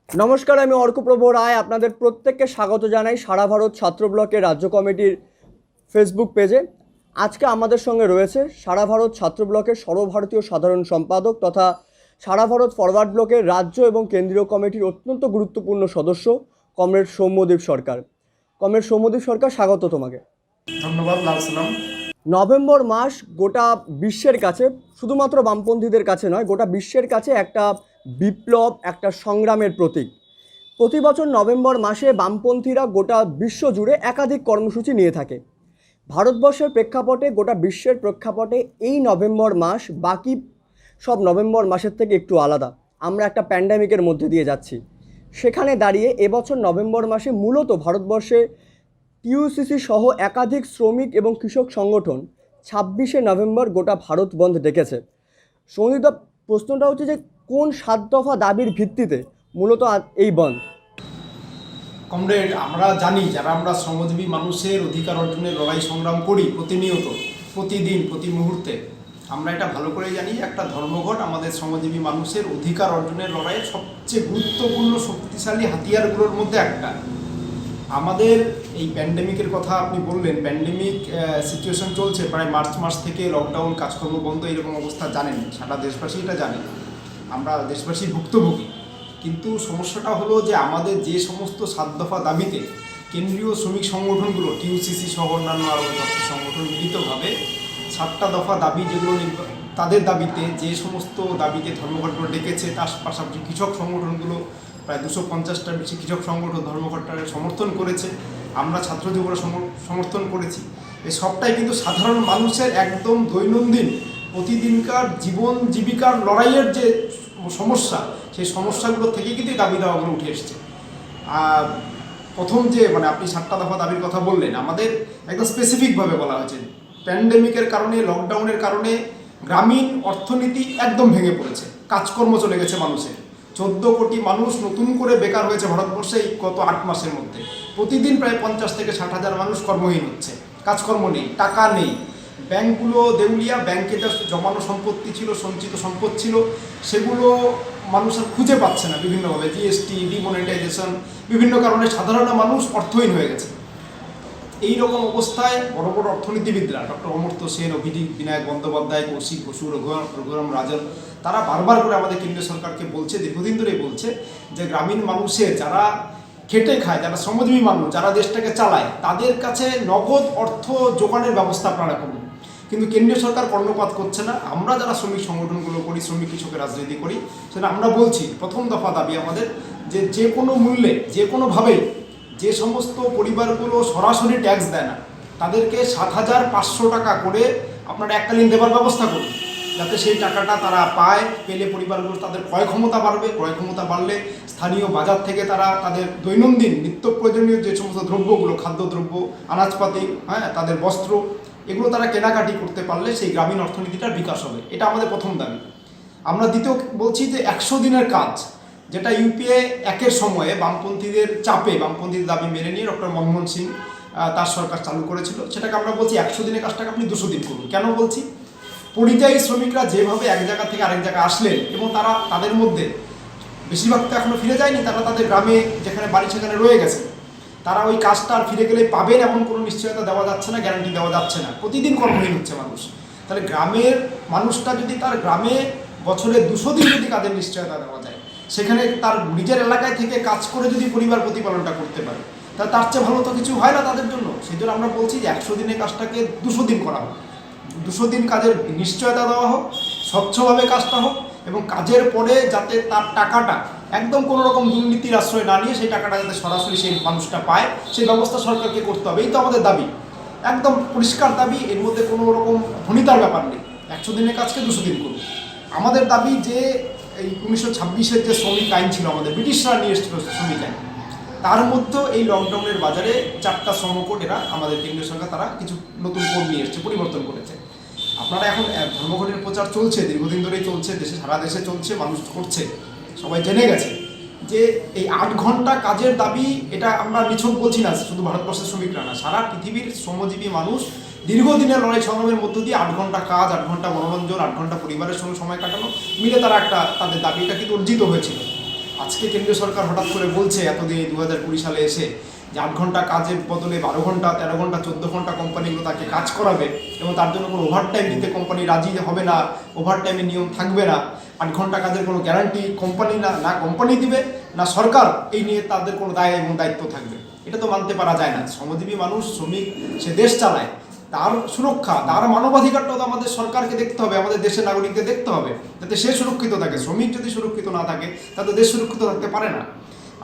নমস্কার, আমি অর্কপ্রভ রায় আপনাদের প্রত্যেককে স্বাগত জানাই সারা ভারত ছাত্র ব্লকের রাজ্য কমিটির ফেসবুক পেজে। আজকে আমাদের সঙ্গে রয়েছে সারা ভারত ছাত্র ব্লকের সর্বভারতীয় সাধারণ সম্পাদক তথা সারা ভারত ফরওয়ার্ড ব্লকের রাজ্য এবং কেন্দ্রীয় কমিটির অত্যন্ত গুরুত্বপূর্ণ সদস্য কমরেড সৌম্যদীপ সরকার। কমরেড সৌম্যদীপ সরকার, স্বাগত তোমাকে। ধন্যবাদ। লাল সালাম। নভেম্বর মাস গোটা বিশ্বের কাছে, শুধুমাত্র বামপন্থীদের কাছে নয়, গোটা বিশ্বের কাছে একটা বিপ্লব, একটা সংগ্রামের প্রতীক। প্রতি বছর নভেম্বর মাসে বামপন্থীরা গোটা বিশ্ব জুড়ে একাধিক কর্মসূচি নিয়ে থাকে। ভারতবর্ষের প্রেক্ষাপটে, গোটা বিশ্বের প্রেক্ষাপটে এই নভেম্বর মাস বাকি সব নভেম্বর মাসের থেকে একটু আলাদা। আমরা একটা প্যান্ডেমিকের মধ্যে দিয়ে যাচ্ছি। সেখানে দাঁড়িয়ে এবছর নভেম্বর মাসে মূলত ভারতবর্ষে টিইউসিসি সহ একাধিক শ্রমিক এবং কৃষক সংগঠন 26শে নভেম্বর গোটা ভারত বন্ধ ডেকেছে। সৌমিদা, প্রশ্নটা হচ্ছে যে কোন 7 দফা দাবির ভিত্তিতে মূলত এই বন্ধ? কমরেড, আমরা জানি যারা আমরা শ্রমজীবী মানুষের অধিকার অর্জনের লড়াই সংগ্রাম করি প্রতিনিয়ত, প্রতিদিন, প্রতি মুহূর্তে, আমরা এটা ভালো করে জানি একটা ধর্মঘট আমাদের শ্রমজীবী মানুষের অধিকার অর্জনের লড়াইয়ের সবচেয়ে গুরুত্বপূর্ণ শক্তিশালী হাতিয়ারগুলোর মধ্যে একটা। আমাদের এই প্যান্ডেমিকের কথা আপনি বললেন, প্যান্ডেমিক সিচুয়েশন চলছে প্রায় মার্চ মাস থেকে, লকডাউন, কাজকর্ম বন্ধ, এরকম অবস্থা জানেন, সারা দেশবাসী এটা জানে, আমরা দেশবাসী ভুক্তভোগী। কিন্তু সমস্যাটা হলো যে আমাদের যে সমস্ত 7 দফা দাবিতে কেন্দ্রীয় শ্রমিক সংগঠনগুলো, টিইউসিসি সহ অন্যান্য আরও 10টি সংগঠন মিলিতভাবে 7টা দফা দাবি যেগুলো তাদের দাবিতে, যে সমস্ত দাবিতে ধর্মঘটগুলো ডেকেছে, তার পাশাপাশি কৃষক সংগঠনগুলো প্রায় 250টার বেশি কৃষক সংগঠন ধর্মঘটটার সমর্থন করেছে, আমরা ছাত্র যুবরা সমর্থন করেছি। এই সবটাই কিন্তু সাধারণ মানুষের একদম দৈনন্দিন প্রতিদিনকার জীবন জীবিকার লড়াইয়ের যে সমস্যা, সেই সমস্যাগুলো থেকে কিন্তু দাবি দাওয়াগুলো উঠে এসছে। আর প্রথম যে আপনি 7টা দফা দাবির কথা বললেন, আমাদের একদম স্পেসিফিকভাবে বলা হয়েছে প্যান্ডেমিকের কারণে, লকডাউনের কারণে গ্রামীণ অর্থনীতি একদম ভেঙে পড়েছে, কাজকর্ম চলে গেছে মানুষের। 14 কোটি মানুষ নতুন করে বেকার হয়েছে ভারতবর্ষে এই গত 8 মাসের মধ্যে। প্রতিদিন প্রায় 50 থেকে 60 হাজার মানুষ কর্মহীন হচ্ছে, কাজকর্ম নেই, টাকা নেই, ব্যাংকগুলো দেউলিয়া, ব্যাংকে যা জমানো সম্পত্তি ছিল, সঞ্চিত সম্পদ ছিল, সেগুলো মানুষ আর খুঁজে পাচ্ছে না বিভিন্নভাবে, জিএসটি, ডিমনিটাইজেশন, বিভিন্ন কারণে সাধারণ মানুষ অর্থহীন হয়ে গেছে। এই রকম অবস্থায় বড় বড় অর্থনীতিবিদরা, ডক্টর অমর্ত্য সেন, অভিজিৎ বিনায়ক বন্দ্যোপাধ্যায়, কৌশিক বসু, রঘুরাম রাজন, তারা বারবার করে আমাদের কেন্দ্রীয় সরকারকে বলছে, দীর্ঘদিন ধরেই বলছে, যে গ্রামীণ মানুষের, যারা খেটে খায়, যারা শ্রমজীবী মানুষ, যারা দেশটাকে চালায়, তাদের কাছে নগদ অর্থ যোগানের ব্যবস্থা আপনারা করুন। কিন্তু কেন্দ্রীয় সরকার কর্ণপাত করছে না। আমরা যারা শ্রমিক সংগঠনগুলো করি, শ্রমিক কৃষকের রাজনীতি করি, সেটা আমরা বলছি, প্রথম দফা দাবি আমাদের যে কোনো মূল্যে, যে কোনোভাবেই যে সমস্ত পরিবারগুলো সরাসরি ট্যাক্স দেয় না, তাদেরকে 7,500 টাকা করে আপনারা এককালীন দেওয়ার ব্যবস্থা করুন, যাতে সেই টাকাটা তারা পায়। পেলে পরিবারগুলো, তাদের ক্রয় ক্ষমতা বাড়বে, ক্রয় ক্ষমতা বাড়লে স্থানীয় বাজার থেকে তারা তাদের দৈনন্দিন নিত্য প্রয়োজনীয় যে সমস্ত দ্রব্যগুলো, খাদ্যদ্রব্য, আনাজপাতি, তাদের বস্ত্র, এগুলো তারা কেনাকাটি করতে পারলে সেই গ্রামীণ অর্থনীতিটার বিকাশ হবে। এটা আমাদের প্রথম দাবি। আমরা দ্বিতীয় বলছি যে 100 দিনের কাজ, যেটা ইউপিএ 1-এর সময়ে বামপন্থীদের চাপে, বামপন্থীদের দাবি মেনে নিয়ে ডক্টর মনমোহন সিং তার সরকার চালু করেছিল, সেটাকে আমরা বলছি 100 দিনের কাজটাকে আপনি 200 দিন করুন। কেন বলছি? পরিযায়ী শ্রমিকরা যেভাবে এক জায়গা থেকে আরেক জায়গায় আসলেন, এবং তাদের মধ্যে বেশিরভাগ তো এখনও ফিরে যায়নি, তারা তাদের গ্রামে যেখানে বাড়ি সেখানে রয়ে গেছে, তারা ওই কাজটা আর ফিরে গেলে পাবেন এমন কোনো নিশ্চয়তা দেওয়া যাচ্ছে না, গ্যারান্টি দেওয়া যাচ্ছে না। প্রতিদিন কর্মহীন হচ্ছে মানুষ। তাহলে গ্রামের মানুষটা যদি তার গ্রামে বছরে 200 দিন যদি কাজের নিশ্চয়তা দেওয়া যায়, সেখানে তার নিজের এলাকায় থেকে কাজ করে যদি পরিবার প্রতিপালনটা করতে পারে, তাহলে তার চেয়ে ভালো তো কিছু হয় না তাদের জন্য। সেই জন্য আমরা বলছি যে 100 দিনের কাজটাকে 200 দিন করা হোক, 200 দিন কাজের নিশ্চয়তা দেওয়া হোক, স্বচ্ছভাবে কাজটা হোক, এবং কাজের পরে যাতে তার টাকাটা একদম কোনো রকম দুর্নীতির আশ্রয় না নিয়ে সেই টাকাটা যাতে সরাসরি সেই মানুষটা পায়, সেই ব্যবস্থা সরকারকে করতে হবে। এই তো আমাদের দাবি, একদম পরিষ্কার দাবি, এর মধ্যে কোনো রকম ভনিতার ব্যাপার নেই। 100 দিনের কাজকে 200 দিন করুন। আমাদের দাবি যে এই 1926-এর যে শ্রমিক আইন ছিল, আমাদের ব্রিটিশরা নিয়ে এসেছিল শ্রমিক আইন, তার মধ্যেও এই লকডাউনের বাজারে 4টা শ্রমকোড এরা, আমাদের কেন্দ্রীয় সরকার, তারা কিছু নতুন কোড নিয়ে এসছে, পরিবর্তন করেছে। আপনারা এখন ধর্মঘটের প্রচার চলছে, দীর্ঘদিন ধরেই চলছে, দেশে, সারা দেশে চলছে, মানুষ করছে, সবাই জেনে গেছে যে এই 8 ঘন্টা কাজের দাবি, এটা আমরা নিছক বলছি না, শুধু ভারতবর্ষের শ্রমিকরা না, সারা পৃথিবীর শ্রমজীবী মানুষ দীর্ঘদিনের লড়াই সংগ্রামের মধ্য দিয়ে 8 ঘন্টা কাজ, 8 ঘন্টা মনোরঞ্জন, 8 ঘন্টা পরিবারের সঙ্গে সময় কাটানো মিলে তারা তাদের দাবিটা কিন্তু অর্জিত হয়েছিল। আজকে কেন্দ্রীয় সরকার হঠাৎ করে বলছে এতদিন 2020 সালে এসে যে 8 ঘন্টা কাজের বদলে 12 ঘন্টা 13 ঘন্টা 14 ঘন্টা কোম্পানিগুলো তাকে কাজ করাবে এবং তার জন্য কোনো ওভারটাইম দিতে কোম্পানি রাজি হবে না, ওভারটাইমের নিয়ম থাকবে না। 8 ঘন্টা কাজের কোনো গ্যারান্টি কোম্পানি না কোম্পানি দিবে না সরকার, এই নিয়ে তাদের কোনো দায় এবং দায়িত্ব থাকবে। এটা তো মানতে পারা যায় না। শ্রমজীবী মানুষ, শ্রমিক, সে দেশ চালায়, তার সুরক্ষা, তার মানবাধিকারটাও তো আমাদের সরকারকে দেখতে হবে, আমাদের দেশের নাগরিককে দেখতে হবে, যাতে সে সুরক্ষিত থাকে। শ্রমিক যদি সুরক্ষিত না থাকে তাহলে দেশ সুরক্ষিত থাকতে পারে না।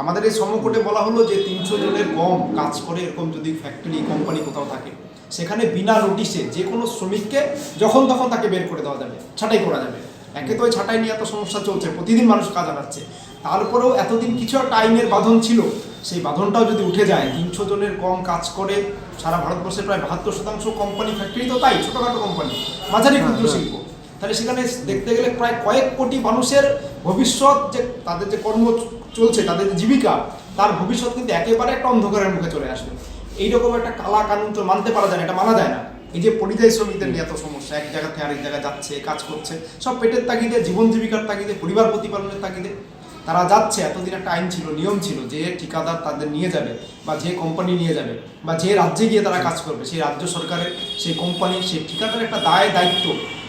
আমাদের এই শ্রমকোটে বলা হলো যে 300 জনের কম কাজ করে এরকম যদি ফ্যাক্টরি কোম্পানি কোথাও থাকে, সেখানে বিনা নোটিশে যে কোনো শ্রমিককে যখন তখন তাকে বের করে দেওয়া যাবে, ছাঁটাই করা যাবে। একে তো ওই ছাঁটাই নিয়ে এত সমস্যা চলছে, প্রতিদিন মানুষ কাজ হারাচ্ছে, তারপরেও এতদিন কিছু একটা আইনের বাঁধন ছিল, সেই বাঁধনটাও যদি উঠে যায়, 300 জনের কম কাজ করে সারা ভারতবর্ষের প্রায় 72% কোম্পানি ফ্যাক্টরি তো তাই, ছোটোখাটো কোম্পানি, মাঝারি ক্ষুদ্র শিল্প, তাহলে সেখানে দেখতে গেলে প্রায় কয়েক কোটি মানুষের ভবিষ্যৎ, যে তাদের যে কর্ম চলছে, তাদের যে জীবিকা, তার ভবিষ্যৎ কিন্তু একেবারে একটা অন্ধকারের মুখে চলে আসবে। এইরকম একটা কালা কানুন তো মানতে পারা যায় না, এটা মানা যায় না। এই যে পরিযায়ী শ্রমিকদের নিয়ে এত সমস্যা, এক জায়গা থেকে আরেক জায়গায় যাচ্ছে, কাজ করছে, সব পেটের তাগিদে, জীবন জীবিকার তাগিদে, পরিবার প্রতিপালনের তাগিদে তারা যাচ্ছে। এতদিন একটা আইন ছিল, নিয়ম ছিল, যে ঠিকাদার তাদের নিয়ে যাবে বা যে কোম্পানি নিয়ে যাবে বা যে রাজ্যে গিয়ে তারা কাজ করবে, সেই রাজ্য সরকারের, সেই কোম্পানি, সেই ঠিকাদারের একটা দায়িত্ব,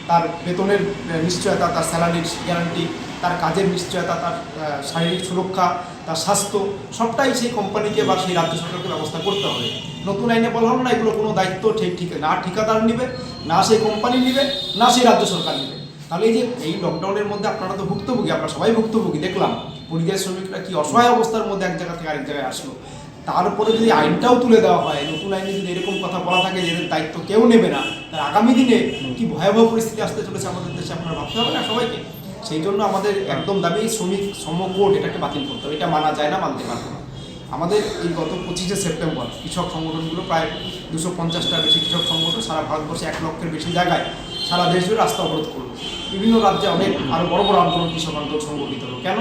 তার বেতনের নিশ্চয়তা, তার স্যালারির গ্যারান্টি, তার কাজের নিশ্চয়তা, তার শারীরিক সুরক্ষা, তার স্বাস্থ্য, সবটাই সেই কোম্পানিকে বা সেই রাজ্য সরকারকে ব্যবস্থা করতে হবে। নতুন আইনে বলা হলো না এগুলো কোনো দায়িত্ব ঠিক না ঠিকাদার নেবে, না সেই কোম্পানি নেবে, না সেই রাজ্য সরকার নেবে। তাহলে এই যে এই লকডাউনের মধ্যে আপনারা তো ভুক্তভোগী, আপনারা সবাই ভুক্তভোগী, দেখলাম পরিযায়ী শ্রমিকরা কি অসহায় অবস্থার মধ্যে এক জায়গা থেকে আরেক জায়গায় আসলো। তারপরে যদি আইনটাও তুলে দেওয়া হয়, নতুন আইনে যদি এরকম কথা বলা থাকে যে এদের দায়িত্ব কেউ নেবে না, তার আগামী দিনে কি ভয়াবহ পরিস্থিতি আসতে চলেছে আমাদের দেশে, আপনারা ভাবতে হবে না সবাইকে। সেই জন্য আমাদের একদম দাবি শ্রমিক শ্রমকোড এটাকে বাতিল করতে হবে, এটা মানা যায় না, মানতে পারবো না। আমাদের এই গত 25শে সেপ্টেম্বর কৃষক সংগঠনগুলো, প্রায় 250টার বেশি কৃষক সংগঠন সারা ভারতবর্ষে 1 লক্ষের বেশি জায়গায় সারা দেশ জুড়ে রাস্তা অবরোধ করলো। বিভিন্ন রাজ্যে অনেক আরও বড় বড় আন্দোলন, কৃষক আন্দোলন সংগঠিত হলো। কেন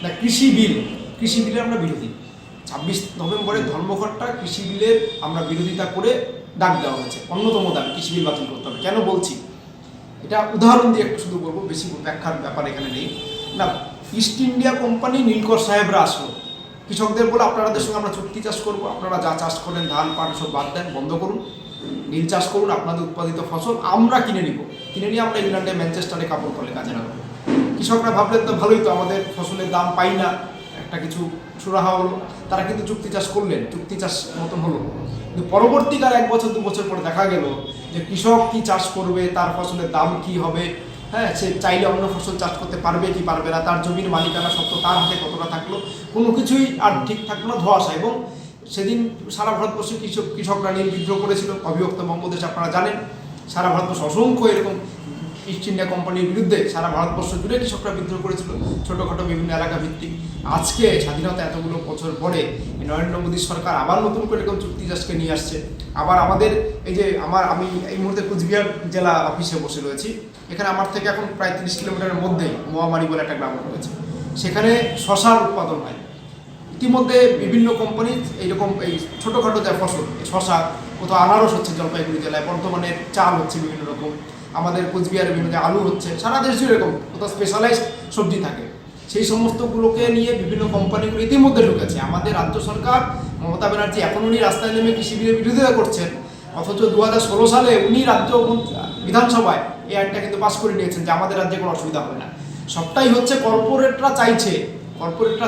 না, কৃষি বিলের আমরা বিরোধী। 26 নভেম্বরের ধর্মঘটটা কৃষি বিলের আমরা বিরোধিতা করে ডাক দেওয়া হয়েছে। অন্যতম দাবি কৃষি বিল বাতিল করতে হবে। কেন বলছি, এটা উদাহরণ দিয়ে একটু শুধু বলবো, বেশি ব্যাখ্যার ব্যাপার এখানে নেই। না, ইস্ট ইন্ডিয়া কোম্পানি নীলকর সাহেবরা আসলো, কৃষকদের বলে আপনাদের সঙ্গে আমরা চুক্তি চাষ করবো, আপনারা যা চাষ করেন ধান পান সব বাদ দেন, বন্ধ করুন, নীল চাষ করুন, আপনাদের উৎপাদিত ফসল আমরা কিনে নিয়ে আমরা ইংল্যান্ডে ম্যানচেস্টারে কাপড় কলে কাজে লাগাবো। কৃষকরা ভাবলেন তো ভালোই তো, আমাদের ফসলের দাম পাই না, একটা কিছু সুরাহা হলো, তারা কিন্তু চুক্তি চাষ করলেন, চুক্তি চাষ মতন হলো। কিন্তু পরবর্তীকাল 1 বছর 2 বছর পরে দেখা গেল যে কৃষক কি চাষ করবে, তার ফসলের দাম কি হবে, হ্যাঁ, সে চাইলে অন্য ফসল চাষ করতে পারবে কি পারবে না, তার জমির মালিকানা সত্ত্ব তার হাতে কতটা থাকলো, কোনো কিছুই আর ঠিক থাকলো না, ধোঁয়াশা। এবং সেদিন সারা ভারতবর্ষে কৃষকরা নীল বিদ্রোহ করেছিল, অবিভক্ত বঙ্গদেশ আপনারা জানেন। সারা ভারতবর্ষ অসংখ্য এরকম ইস্ট ইন্ডিয়া কোম্পানির বিরুদ্ধে সারা ভারতবর্ষ জুড়ে কৃষকরা বিদ্রোহ করেছিল, ছোটোখাটো বিভিন্ন এলাকা ভিত্তিক। আজকে স্বাধীনতা এতগুলো বছর পরে নরেন্দ্র মোদী সরকার আবার নতুন করে এরকম চুক্তি চাষকে নিয়ে আসছে। আবার আমাদের এই যে আমি এই মুহূর্তে কুচবিহার জেলা অফিসে বসে রয়েছি, এখানে আমার থেকে এখন প্রায় 30 কিলোমিটারের মধ্যেই মোয়ামারি বলে একটা গ্রাম রয়েছে, সেখানে শশার উৎপাদন হয়। ইতিমধ্যে বিভিন্ন কোম্পানি এইরকম এই ছোটোখাটো যা ফসল, শশা, কোথাও আনারস হচ্ছে জলপাইগুড়ি জেলায়, বর্তমানে চাল হচ্ছে বিভিন্ন রকম, আমাদের কোচবিহারের বিভিন্ন আলু হচ্ছে, সারা দেশ জুড়ে এরকম কোথাও স্পেশালাইজড সবজি থাকে, সেই সমস্তগুলোকে নিয়ে বিভিন্ন কোম্পানিগুলো ইতিমধ্যে ঢুকেছে। আমাদের রাজ্য সরকার মমতা ব্যানার্জি এখন উনি রাস্তায় নেমে কৃষি বিলের বিরোধিতা করছেন, অথচ 2016 সালে উনি রাজ্য বিধানসভায় এই আইনটা কিন্তু পাস করে নিয়েছেন যে আমাদের রাজ্যে কোনো অসুবিধা হবে না। সবটাই হচ্ছে কর্পোরেটরা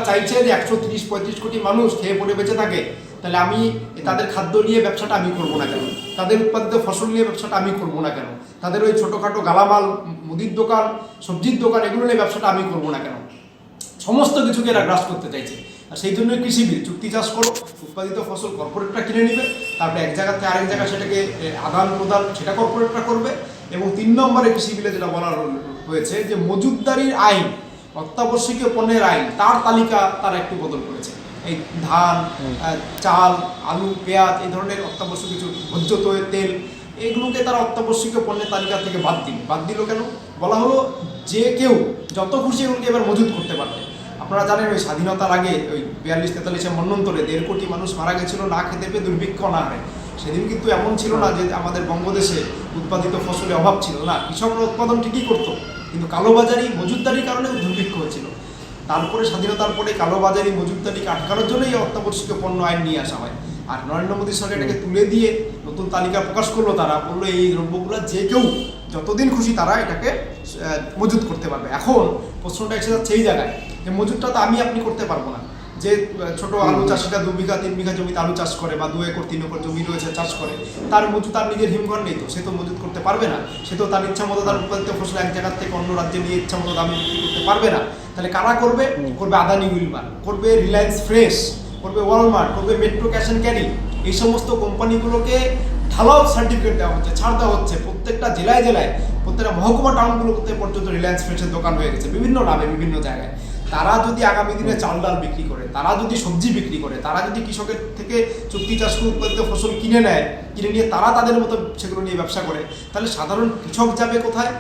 চাইছে যে 130-35 কোটি মানুষ খেয়ে পড়ে বেঁচে থাকে, তাহলে আমি তাদের খাদ্য নিয়ে ব্যবসাটা আমি করবো না কেন, তাদের উৎপাদিত ফসল নিয়ে ব্যবসাটা আমি করবো না কেন, তাদের ওই ছোটোখাটো গালামাল, মুদির দোকান, সবজির দোকান, এগুলো নিয়ে ব্যবসাটা আমি করবো না কেন, সমস্ত কিছুকে এরা গ্রাস করতে চাইছে। আর সেই জন্যই কৃষি বিল, চুক্তি চাষ করো, উৎপাদিত ফসল কর্পোরেটরা কিনে নেবে, তারপরে এক জায়গা থেকে আরেক জায়গায় সেটাকে আদান প্রদান সেটা কর্পোরেটরা করবে। এবং 3 নম্বরে কৃষি বিলে যেটা বলা হয়েছে যে মজুতদারির আইন, অত্যাবশ্যকীয় পণ্যের আইন, তার তালিকা তারা একটু বদল করেছে। এই ধান, চাল, আলু, পেঁয়াজ, এই ধরনের অত্যাবশ্যক কিছু ভোজ্য তেল, এইগুলোকে তারা অত্যাবশ্যকীয় পণ্যের তালিকা থেকে বাদ দিল কেন? বলা হলো যে কেউ যত খুশি এগুলোকে এবার মজুত করতে পারবে। আপনারা জানেন ওই স্বাধীনতার আগে ওই 42-43 মন্বন্তরে 1.5 কোটি মানুষ মারা গেছিল না খেতে পেয়ে, দুর্ভিক্ষ না হয়। সেদিন কিন্তু এমন ছিল না যে আমাদের বঙ্গদেশে উৎপাদিত ফসলের অভাব ছিল না, কৃষকরা উৎপাদন ঠিকই করতো, কিন্তু কালোবাজারি, মজুতদারির কারণে দুর্ভিক্ষ হয়েছিল। তারপরে স্বাধীনতার পরে কালোবাজারি মজুতদারিকে আটকানোর জন্য এই অত্যাবশ্যকীয় পণ্য আইন নিয়ে আসা হয়। আর নরেন্দ্র মোদী সরকার এটাকে তুলে দিয়ে নতুন তালিকা প্রকাশ করলো, তারা বললো এই দ্রব্যগুলো যে কেউ যতদিন খুশি তারা এটাকে মজুত করতে পারবে। এখন প্রশ্নটা এসে যাচ্ছে এই জায়গায় যে মজুতটা তো আপনি করতে পারবো না। যে ছোট আলু চাষিটা 2 বিঘা 3 বিঘা জমিতে আলু চাষ করে বা 2 একর 3 একর জমি রয়েছে চাষ করে, তার মজুত তার নিজের হিমঘর নেই, তো সে তো মজুত করতে পারবে না। সে তো তার ইচ্ছা মতো তার উৎপাদিত ফসল এক জায়গার থেকে অন্য রাজ্যে নিয়ে ইচ্ছা মতো দামে বিক্রি করতে পারবে না। তাহলে কারা করবে? করবে আদানি উইলমার, করবে রিলায়েন্স ফ্রেশ, করবে ওয়ালমার্ট, করবে মেট্রো ক্যাশ অ্যান্ড ক্যারি। এই সমস্ত কোম্পানিগুলোকে ঢালাও সার্টিফিকেট দেওয়া হচ্ছে, ছাড় দেওয়া হচ্ছে। প্রত্যেকটা জেলায় জেলায়, প্রত্যেকটা মহকুমা টাউনগুলোতে পর্যন্ত রিলায়েন্স ফ্রেশের দোকান হয়ে গেছে বিভিন্ন নামে বিভিন্ন জায়গায়। তারা যদি আগামী দিনে চাল ডাল বিক্রি করে, তারা যদি সবজি বিক্রি করে, তারা যদি কৃষকের থেকে চুক্তি চাষ করে উৎপাদিত ফসল কিনে নেয়, কিনে নিয়ে তারা তাদের মতো সেগুলো নিয়ে ব্যবসা করে, তাহলে সাধারণ কৃষক যাবে কোথায়?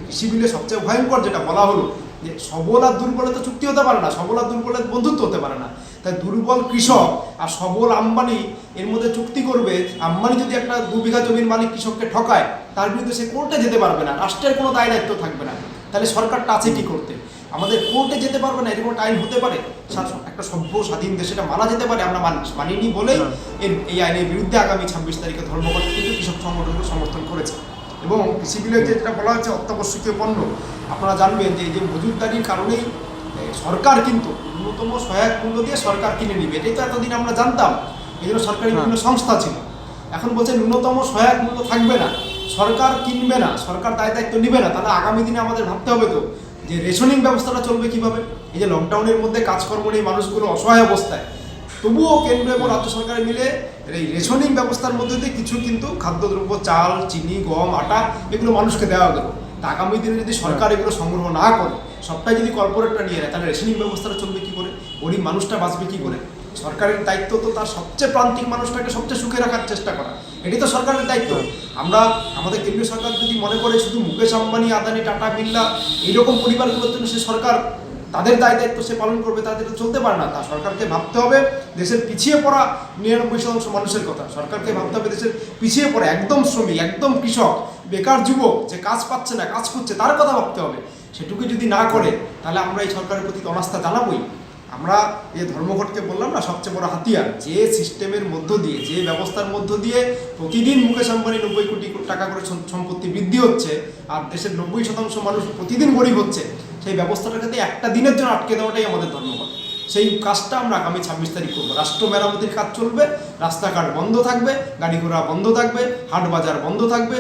কৃষি বিলে সবচেয়ে ভয়ঙ্কর যেটা বলা হলো যে সবল আর দুর্বলে তো চুক্তি হতে পারে না, সবল আর দুর্বলের বন্ধুত্ব হতে পারে না। তাই দুর্বল কৃষক আর সবল আম্বানি এর মধ্যে চুক্তি করবে। আম্বানি যদি একটা 2 বিঘা জমির মালিক কৃষককে ঠকায়, তার বিরুদ্ধে সে কোর্টে যেতে পারবে না, রাষ্ট্রের কোনো দায় দায়িত্ব থাকবে না। তাহলে সরকারটা আছে কি করতে? আমাদের কোর্টে যেতে পারবে না, এরকম একটা আইন হতে পারে? একটা সভ্য স্বাধীন দেশে এটা মানা যেতে পারে? আমরা মানিনি বলেই এই আইনের বিরুদ্ধে আগামী 26 তারিখে ধর্মঘট কিন্তু কৃষক সংগঠনকে সমর্থন করেছে। এবং কৃষি বিলে যেটা বলা হচ্ছে অত্যাবশ্যকীয় পণ্য, আপনারা জানবেন যে এই যে মজুতদারির কারণেই সরকার কিন্তু ন্যূনতম সহায়ক মূল্য দিয়ে সরকার কিনে নিবে। এটাই তো এতদিন আমরা জানতাম, এই জন্য সরকারি বিভিন্ন সংস্থা ছিল। এখন বলছে ন্যূনতম সহায়ক মূল্য থাকবে না, সরকার কিনবে না, সরকার দায়িত্ব নিবে না। তাহলে আগামী দিনে আমাদের ভাবতে হবে তো যে রেশনিং ব্যবস্থাটা চলবে কিভাবে? এই যে লকডাউনের মধ্যে কাজকর্ম নেই, মানুষগুলো অসহায় অবস্থায়, তবুও কেন্দ্র এবং রাজ্য সরকার মিলে এই রেশনিং ব্যবস্থার মধ্যে দিয়ে কিছু কিন্তু খাদ্যদ্রব্য, চাল, চিনি, গম, আটা এগুলো মানুষকে দেওয়া গেল। তা আগামী দিনে যদি সরকার এগুলো সংগ্রহ না করে, সবটাই যদি কর্পোরেটরা নিয়ে নেয়, তাহলে রেশনিং ব্যবস্থাটা চলবে কী করে? গরিব মানুষটা বাঁচবে কী করে? সরকারের দায়িত্ব তো তার সবচেয়ে প্রান্তিক মানুষটাকে সবচেয়ে সুখে রাখার চেষ্টা করা, এটি তো সরকারের দায়িত্ব। আমরা আমাদের কেন্দ্রীয় সরকার যদি মনে করে শুধু মুকেশ আম্বানি, আদানি, টাটা, বিড়লা এইরকম পরিবারগুলোর জন্য সে সরকার তাদের দায়িত্ব সে পালন করবে, তাদের চলতে পারে না। তা সরকারকে ভাবতে হবে দেশের পিছিয়ে পড়া 99% মানুষের কথা। সরকারকে ভাবতে হবে দেশের পিছিয়ে পড়া একদম শ্রমিক, একদম কৃষক, বেকার যুবক যে কাজ পাচ্ছে না, কাজ করছে, তার কথা ভাবতে হবে। সেটুকু যদি না করে, তাহলে আমরা এই সরকারের প্রতি অনাস্থা জানাবই। আমরা এই ধর্মঘটকে বললাম না সবচেয়ে বড় হাতিয়ার, যে সিস্টেমের মধ্য দিয়ে, যে ব্যবস্থার মধ্য দিয়ে প্রতিদিন মুকেশ আম্বানি 90 কোটি টাকা করে সম্পত্তি বৃদ্ধি হচ্ছে আর দেশের 90% মানুষ প্রতিদিন গরিব হচ্ছে, সেই ব্যবস্থাটাকে একটা দিনের জন্য আটকে দেওয়াটাই আমাদের ধর্মঘট। সেই কাজটা আমরা আগামী 26 তারিখ করবো। রাষ্ট্র মেরামতির কাজ চলবে, রাস্তাঘাট বন্ধ থাকবে, গাড়ি ঘোড়া বন্ধ থাকবে, হাট বাজার বন্ধ থাকবে,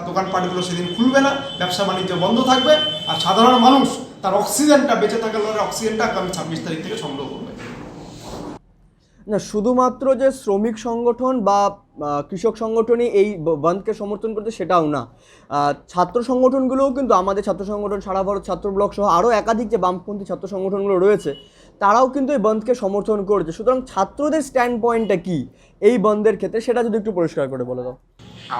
দোকানপাটগুলো সেদিন খুলবে না, ব্যবসা বাণিজ্য বন্ধ থাকবে, আর সাধারণ মানুষ তার অক্সিজেনটা, বেঁচে থাকার অক্সিজেনটা আগামী 26 তারিখ থেকে সংগ্রহ করবে। না শুধুমাত্র যে শ্রমিক সংগঠন বা কৃষক সংগঠনই এই বন্ধকে সমর্থন করতে সেটাও না, ছাত্র সংগঠনগুলোও কিন্তু, আমাদের ছাত্র সংগঠন, সারা ভারত ছাত্র ব্লক সহ আরও একাধিক যে বামপন্থী ছাত্র সংগঠনগুলো রয়েছে, তারাও কিন্তু এই বন্ধকে সমর্থন করেছে। সুতরাং ছাত্রদের স্ট্যান্ড পয়েন্টটা কি এই বন্ধের ক্ষেত্রে, সেটা যদি একটু পরিষ্কার করে বলে দাও।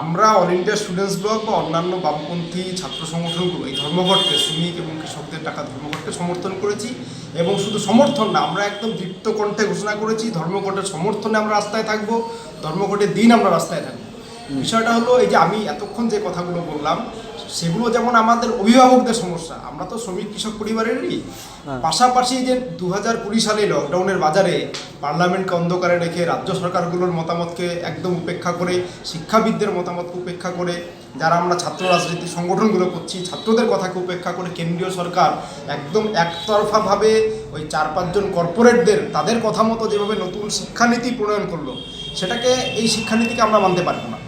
আমরা অল ইন্ডিয়া স্টুডেন্টস ব্লক বা অন্যান্য বামপন্থী ছাত্র সংগঠনগুলো এই ধর্মঘটকে, শ্রমিক এবং কৃষকদের টাকা ধর্মঘটকে সমর্থন করেছি। এবং শুধু সমর্থন না, আমরা একদম দীপ্ত কণ্ঠে ঘোষণা করেছি ধর্মঘটের সমর্থনে আমরা রাস্তায় থাকবো, ধর্মঘটের দিন আমরা রাস্তায় থাকবো। বিষয়টা হলো এই যে আমি এতক্ষণ যে কথাগুলো বললাম, সেগুলো যেমন আমাদের অভিভাবকদের সমস্যা, আমরা তো শ্রমিক কৃষক পরিবারেরই, পাশাপাশি যে 2020 সালে লকডাউনের বাজারে পার্লামেন্টকে অন্ধকারে রেখে, রাজ্য সরকারগুলোর মতামতকে একদম উপেক্ষা করে, শিক্ষাবিদদের মতামতকে উপেক্ষা করে, যারা আমরা ছাত্র রাজনীতির সংগঠনগুলো করছি ছাত্রদের কথাকে উপেক্ষা করে, কেন্দ্রীয় সরকার একদম একতরফাভাবে ওই 4-5 জন কর্পোরেটদের তাদের কথা মতো যেভাবে নতুন শিক্ষানীতি প্রণয়ন করলো, সেটাকে, এই শিক্ষানীতিকে আমরা মানতে পারবো না।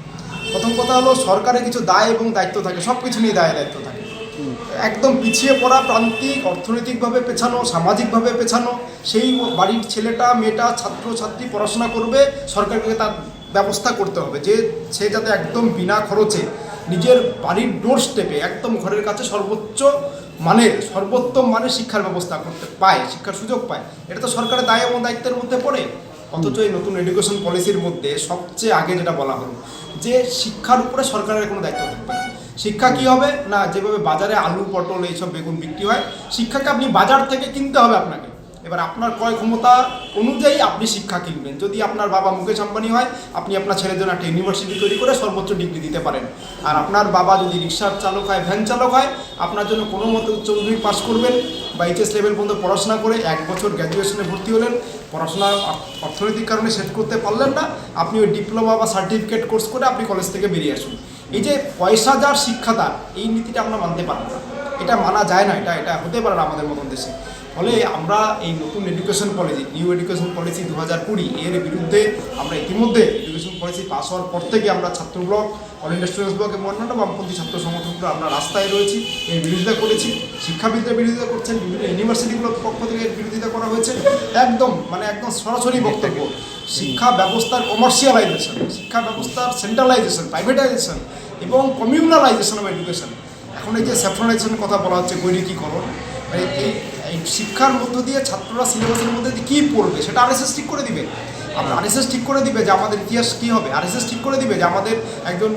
প্রথম কথা হলো সরকারের কিছু দায় এবং দায়িত্ব থাকে, সব কিছু নিয়ে দায়িত্ব থাকে। একদম পিছিয়ে পড়া, প্রান্তিক, অর্থনৈতিকভাবে পেছানো, সামাজিকভাবে পেছানো সেই বাড়ির ছেলেটা, মেয়েটা, ছাত্র ছাত্রী পড়াশোনা করবে, সরকারকে তার ব্যবস্থা করতে হবে যে সে যাতে একদম বিনা খরচে নিজের বাড়ির ডোর স্টেপে একদম ঘরের কাছে সর্বোত্তম মানের শিক্ষার ব্যবস্থা করতে পায়, শিক্ষার সুযোগ পায়। এটা তো সরকারের দায় এবং দায়িত্বের মধ্যে পড়ে। অথচ এই নতুন এডুকেশন পলিসির মধ্যে সবচেয়ে আগে যেটা বলা হলো যে শিক্ষার উপরে সরকারের কোনো দায়িত্ব থাকবে না। শিক্ষা কী হবে না, যেভাবে বাজারে আলু, পটল, এইসব বেগুন বিক্রি হয়, শিক্ষাকে আপনি বাজার থেকে কিনতে হবে আপনাকে। এবার আপনার ক্রয় ক্ষমতা অনুযায়ী আপনি শিক্ষা কিনবেন। যদি আপনার বাবা মুকেশ আম্বানি হয়, আপনি আপনার ছেলের জন্য একটা ইউনিভার্সিটি তৈরি করে সর্বোচ্চ ডিগ্রি দিতে পারেন। আর আপনার বাবা যদি রিক্সার চালক হয়, ভ্যান চালক হয়, আপনার জন্য কোনো মতে উচ্চ মাধ্যমিক পাস করবেন বা এইচএস লেভেল পর্যন্ত পড়াশোনা করে 1 বছর গ্র্যাজুয়েশনে ভর্তি হলেন, পড়াশোনা অর্থনৈতিক কারণে শেষ করতে পারলেন না, আপনি ওই ডিপ্লোমা বা সার্টিফিকেট কোর্স করে আপনি কলেজ থেকে বেরিয়ে আসুন। এই যে পয়সা যার শিক্ষাদার, এই নীতিটা আমরা মানতে পারবো না, এটা মানা যায় না, এটা হতে পারে না আমাদের মতন দেশে। ফলে আমরা এই নতুন education policy, new education policy 2020 এর বিরুদ্ধে আমরা ইতিমধ্যে এডুকেশন পলিসি পাস হওয়ার পর থেকে আমরা ছাত্র block, all India students block এবং অন্যান্য বামপন্থী ছাত্র সংগঠনগুলো আমরা রাস্তায় রয়েছি, এর বিরোধিতা করেছি। শিক্ষাবিদদের বিরোধিতা করছেন, বিভিন্ন ইউনিভার্সিটিগুলোর পক্ষ থেকে এর বিরোধিতা করা হয়েছে। একদম সরাসরি বক্তব্য, শিক্ষা ব্যবস্থার কমার্শিয়ালাইজেশন, শিক্ষা ব্যবস্থার সেন্ট্রালাইজেশন, প্রাইভেটাইজেশন এবং কমিউনালাইজেশন অফ এডুকেশন। এখন এই যে স্যাফরনাইজেশনের কথা বলা হচ্ছে, গৈরিকীকরণ, এই শিক্ষার মধ্য দিয়ে ছাত্ররা সিলেবাসের মধ্যে দিয়ে কী পড়বে সেটা আরএসএস ঠিক করে দিবে। আরএসএস ঠিক করে দিবে যে আমাদের ইতিহাস কী হবে, আরএসএস ঠিক করে দিবে যে আমাদের একজন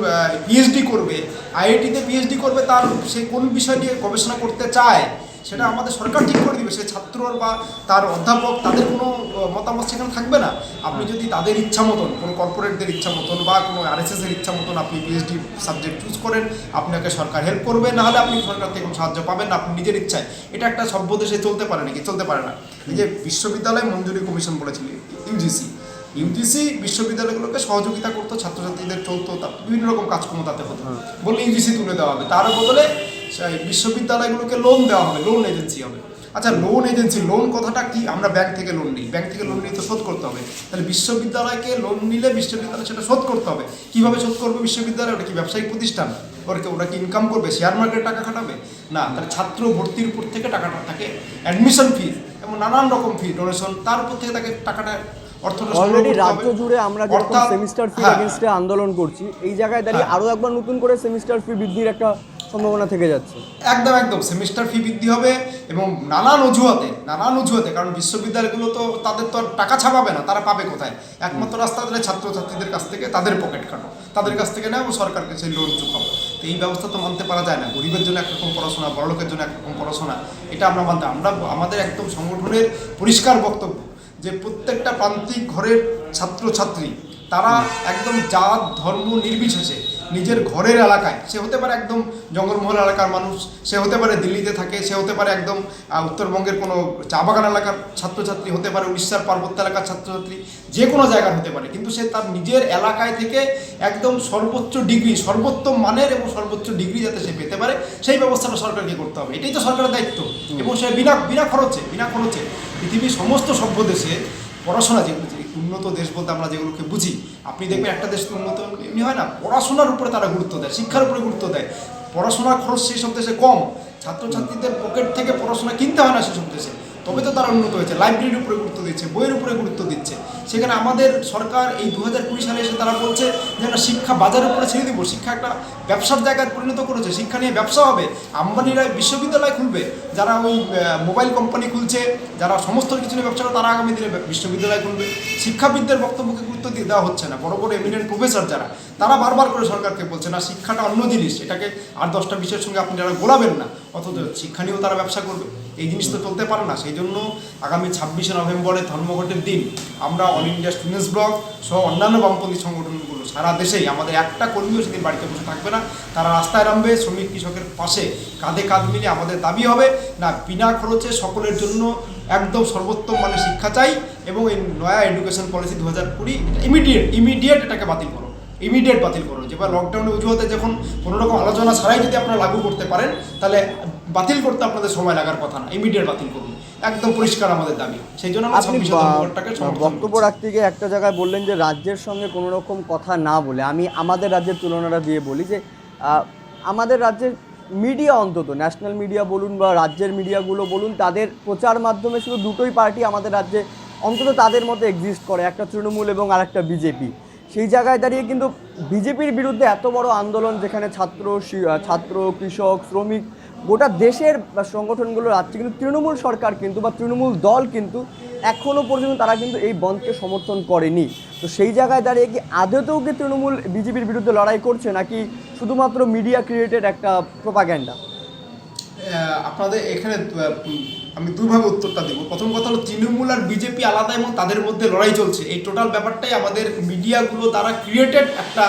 পিএইচডি করবে, আইআইটিতে পিএইচডি করবে, তার সে কোন বিষয় নিয়ে গবেষণা করতে চায় সেটা আমাদের সরকার ঠিক করে দিবে। সে ছাত্রর বা তার অধ্যাপক তাদের কোনো মতামত সেখানে থাকবে না। আপনি যদি তাদের ইচ্ছা মতন, কোনো কর্পোরেটদের ইচ্ছা মতন বা কোনো আরএসএসের ইচ্ছা মতন আপনি পিএইচডি সাবজেক্ট চুজ করেন, আপনাকে সরকার হেল্প করবে, নাহলে আপনি সরকার থেকে কোনো সাহায্য পাবেন না, আপনি নিজের ইচ্ছায়। এটা একটা সভ্য দেশে চলতে পারে নাকি? চলতে পারে না। এই যে বিশ্ববিদ্যালয় মঞ্জুরি কমিশন বলেছিল, ইউজিসি বিশ্ববিদ্যালয়গুলোকে সহযোগিতা করতো, ছাত্রছাত্রীদের চলতো, বিভিন্ন রকম কাজকর্ম তাতে হতো, বললে ইউজিসি তুলে দেওয়া হবে, তার বদলে বিশ্ববিদ্যালয়গুলোকে লোন দেওয়া হবে, লোন এজেন্সি হবে। আচ্ছা, লোন এজেন্সি, লোন কথাটা কি? আমরা ব্যাংক থেকে লোন নিই, ব্যাংক থেকে লোন নিয়ে তো শোধ করতে হবে, তাহলে বিশ্ববিদ্যালয়কে লোন নিলে বিশ্ববিদ্যালয় সেটা শোধ করতে হবে। কীভাবে শোধ করবে বিশ্ববিদ্যালয়? ওটা কি ব্যবসায়িক প্রতিষ্ঠান? ওরা কি ইনকাম করবে? শেয়ার মার্কেটে টাকা খাটাবে? না, তাহলে ছাত্র ভর্তির উপর থেকে টাকাটা থাকে, অ্যাডমিশন ফি এবং নানান রকম ফি, ডোনেশন, তার উপর থেকে তাকে টাকাটা অলরেডি রাজ্য জুড়ে আমরা যেরকম সেমিস্টার ফি এগেইনস্টে আন্দোলন করছি, এই জায়গায় দাঁড়িয়ে আরও একবার নতুন করে সেমিস্টার ফি বৃদ্ধির একটা সম্ভাবনা থেকে যাচ্ছে। একদম সেমিস্টার ফি বৃদ্ধি হবে এবং নানান অজুহাতে, কারণ বিশ্ববিদ্যালয়গুলো তো তাদের তো আর টাকা ছাপাবে না, তারা পাবে কোথায়? একমাত্র রাস্তা তাহলে ছাত্রছাত্রীদের কাছ থেকে, তাদের পকেট কাটো, তাদের কাছ থেকে নেয় এবং সরকারকে সেই লোন চুকাবো। তো এই ব্যবস্থা তো মানতে পারা যায় না। গরিবের জন্য একরকম পড়াশোনা, বড়লোকের জন্য একরকম পড়াশোনা, এটা আমরা আমাদের একদম সংগঠনের পরিষ্কার বক্তব্য যে প্রত্যেকটা প্রান্তিক ঘরের ছাত্রছাত্রী তারা একদম জাত ধর্ম নির্বিশেষে নিজের ঘরের এলাকায়, সে হতে পারে একদম জঙ্গলমহল এলাকার মানুষ, সে হতে পারে দিল্লিতে থাকে, সে হতে পারে একদম উত্তরবঙ্গের কোনো চা বাগান এলাকার ছাত্রছাত্রী, হতে পারে উড়িষ্যার পার্বত্য এলাকার ছাত্রছাত্রী, যে কোনো জায়গার হতে পারে, কিন্তু সে তার নিজের এলাকায় থেকে একদম সর্বোচ্চ ডিগ্রি, সর্বোত্তম মানের এবং সর্বোচ্চ ডিগ্রি যাতে সে পেতে পারে, সেই ব্যবস্থাটা সরকারকে করতে হবে। এটাই তো সরকারের দায়িত্ব। এবং সে বিনা খরচে পৃথিবীর সমস্ত সভ্য দেশে পড়াশোনা, যেগুলো উন্নত দেশ বলতে আমরা যেগুলোকে বুঝি, আপনি দেখবেন একটা দেশ উন্নত এমনি হয় না, পড়াশোনার উপরে তারা গুরুত্ব দেয়, শিক্ষার উপরে গুরুত্ব দেয়। পড়াশোনার খরচ সেই সব দেশে কম, ছাত্রছাত্রীদের পকেট থেকে পড়াশোনা কিনতে হয় না সেসব দেশে, তবে তো তারা উন্নত হয়েছে। লাইব্রেরির উপরে গুরুত্ব দিচ্ছে, বইয়ের উপরে গুরুত্ব দিচ্ছে। সেখানে আমাদের সরকার এই 2020 সালে এসে তারা বলছে যে না, শিক্ষা বাজারের উপরে ছেড়ে দিব, শিক্ষা একটা ব্যবসার জায়গায় পরিণত করেছে, শিক্ষা নিয়ে ব্যবসা হবে, আম্বানিরা বিশ্ববিদ্যালয় খুলবে, যারা ওই মোবাইল কোম্পানি খুলছে, যারা সমস্ত কিছু নিয়ে ব্যবসা করে, তারা আগামী দিনে বিশ্ববিদ্যালয় খুলবে। শিক্ষাবিদদের বক্তব্যকে গুরুত্ব দেওয়া হচ্ছে না। বড় এমিনেন্ট প্রফেসর যারা, তারা বারবার করে সরকারকে বলছে না, শিক্ষাটা অন্য জিনিস, এটাকে আর 10টা বিষয়ের সঙ্গে আপনি যারা গোলাবেন না, অথচ শিক্ষা নিয়েও তারা ব্যবসা করবে। এই জিনিস তো চলতে পারে না। সেই জন্য আগামী 26শে নভেম্বরে ধর্মঘটের দিন আমরা অল ইন্ডিয়া স্টুডেন্টস ব্লক সহ অন্যান্য বামপন্থী সংগঠনগুলো সারা দেশেই, আমাদের একটা কর্মীও সেদিন বাড়িতে বসে থাকবে না, তারা রাস্তায় নামবে, শ্রমিক কৃষকের পাশে কাঁধে কাঁধ মিলিয়ে। আমাদের দাবি হবে না, বিনা খরচে সকলের জন্য একদম সর্বোত্তম মানে শিক্ষা চাই, এবং এই নয়া এডুকেশন পলিসি 2020 ইমিডিয়েট এটাকে বাতিল করো, ইমিডিয়েট বাতিল করো। যেবার লকডাউনের অজুহাতে যখন কোনো রকম আলোচনা ছাড়াই যদি আপনারা লাগু করতে পারেন, তাহলে বাতিল করতে আপনাদের সময় লাগার কথা না, ইমিডিয়েট বাতিল করুন, একদম পরিষ্কার আমাদের দাবি। সেই জন্য বক্তব্য রাখতে গিয়ে একটা জায়গায় বললেন যে রাজ্যের সঙ্গে কোনো রকম কথা না বলে, আমি আমাদের রাজ্যের তুলনাটা দিয়ে বলি যে আমাদের রাজ্যের মিডিয়া, অন্তত ন্যাশনাল মিডিয়া বলুন বা রাজ্যের মিডিয়াগুলো বলুন, তাদের প্রচার মাধ্যমে শুধু দুটোই পার্টি আমাদের রাজ্যে অন্তত তাদের মতো এক্সিস্ট করে, একটা তৃণমূল এবং আরেকটা বিজেপি। সেই জায়গায় দাঁড়িয়ে কিন্তু বিজেপির বিরুদ্ধে এত বড় আন্দোলন, যেখানে ছাত্র কৃষক শ্রমিক গোটা দেশের সংগঠনগুলো আসছে, কিন্তু তৃণমূল সরকার কিন্তু বা তৃণমূল দল কিন্তু এখনও পর্যন্ত তারা কিন্তু এই বন্ধকে সমর্থন করেনি। তো সেই জায়গায় দাঁড়িয়ে কি আদতেও কি তৃণমূল বিজেপির বিরুদ্ধে লড়াই করছে, নাকি শুধুমাত্র মিডিয়া ক্রিয়েটেড একটা প্রোপাগ্যান্ডা? আপনাদের এখানে আমি দুইভাবে উত্তরটা দেবো। প্রথম কথা হলো তৃণমূল আর বিজেপি আলাদা এবং তাদের মধ্যে লড়াই চলছে, এই টোটাল ব্যাপারটাই আমাদের মিডিয়াগুলো দ্বারা ক্রিয়েটেড একটা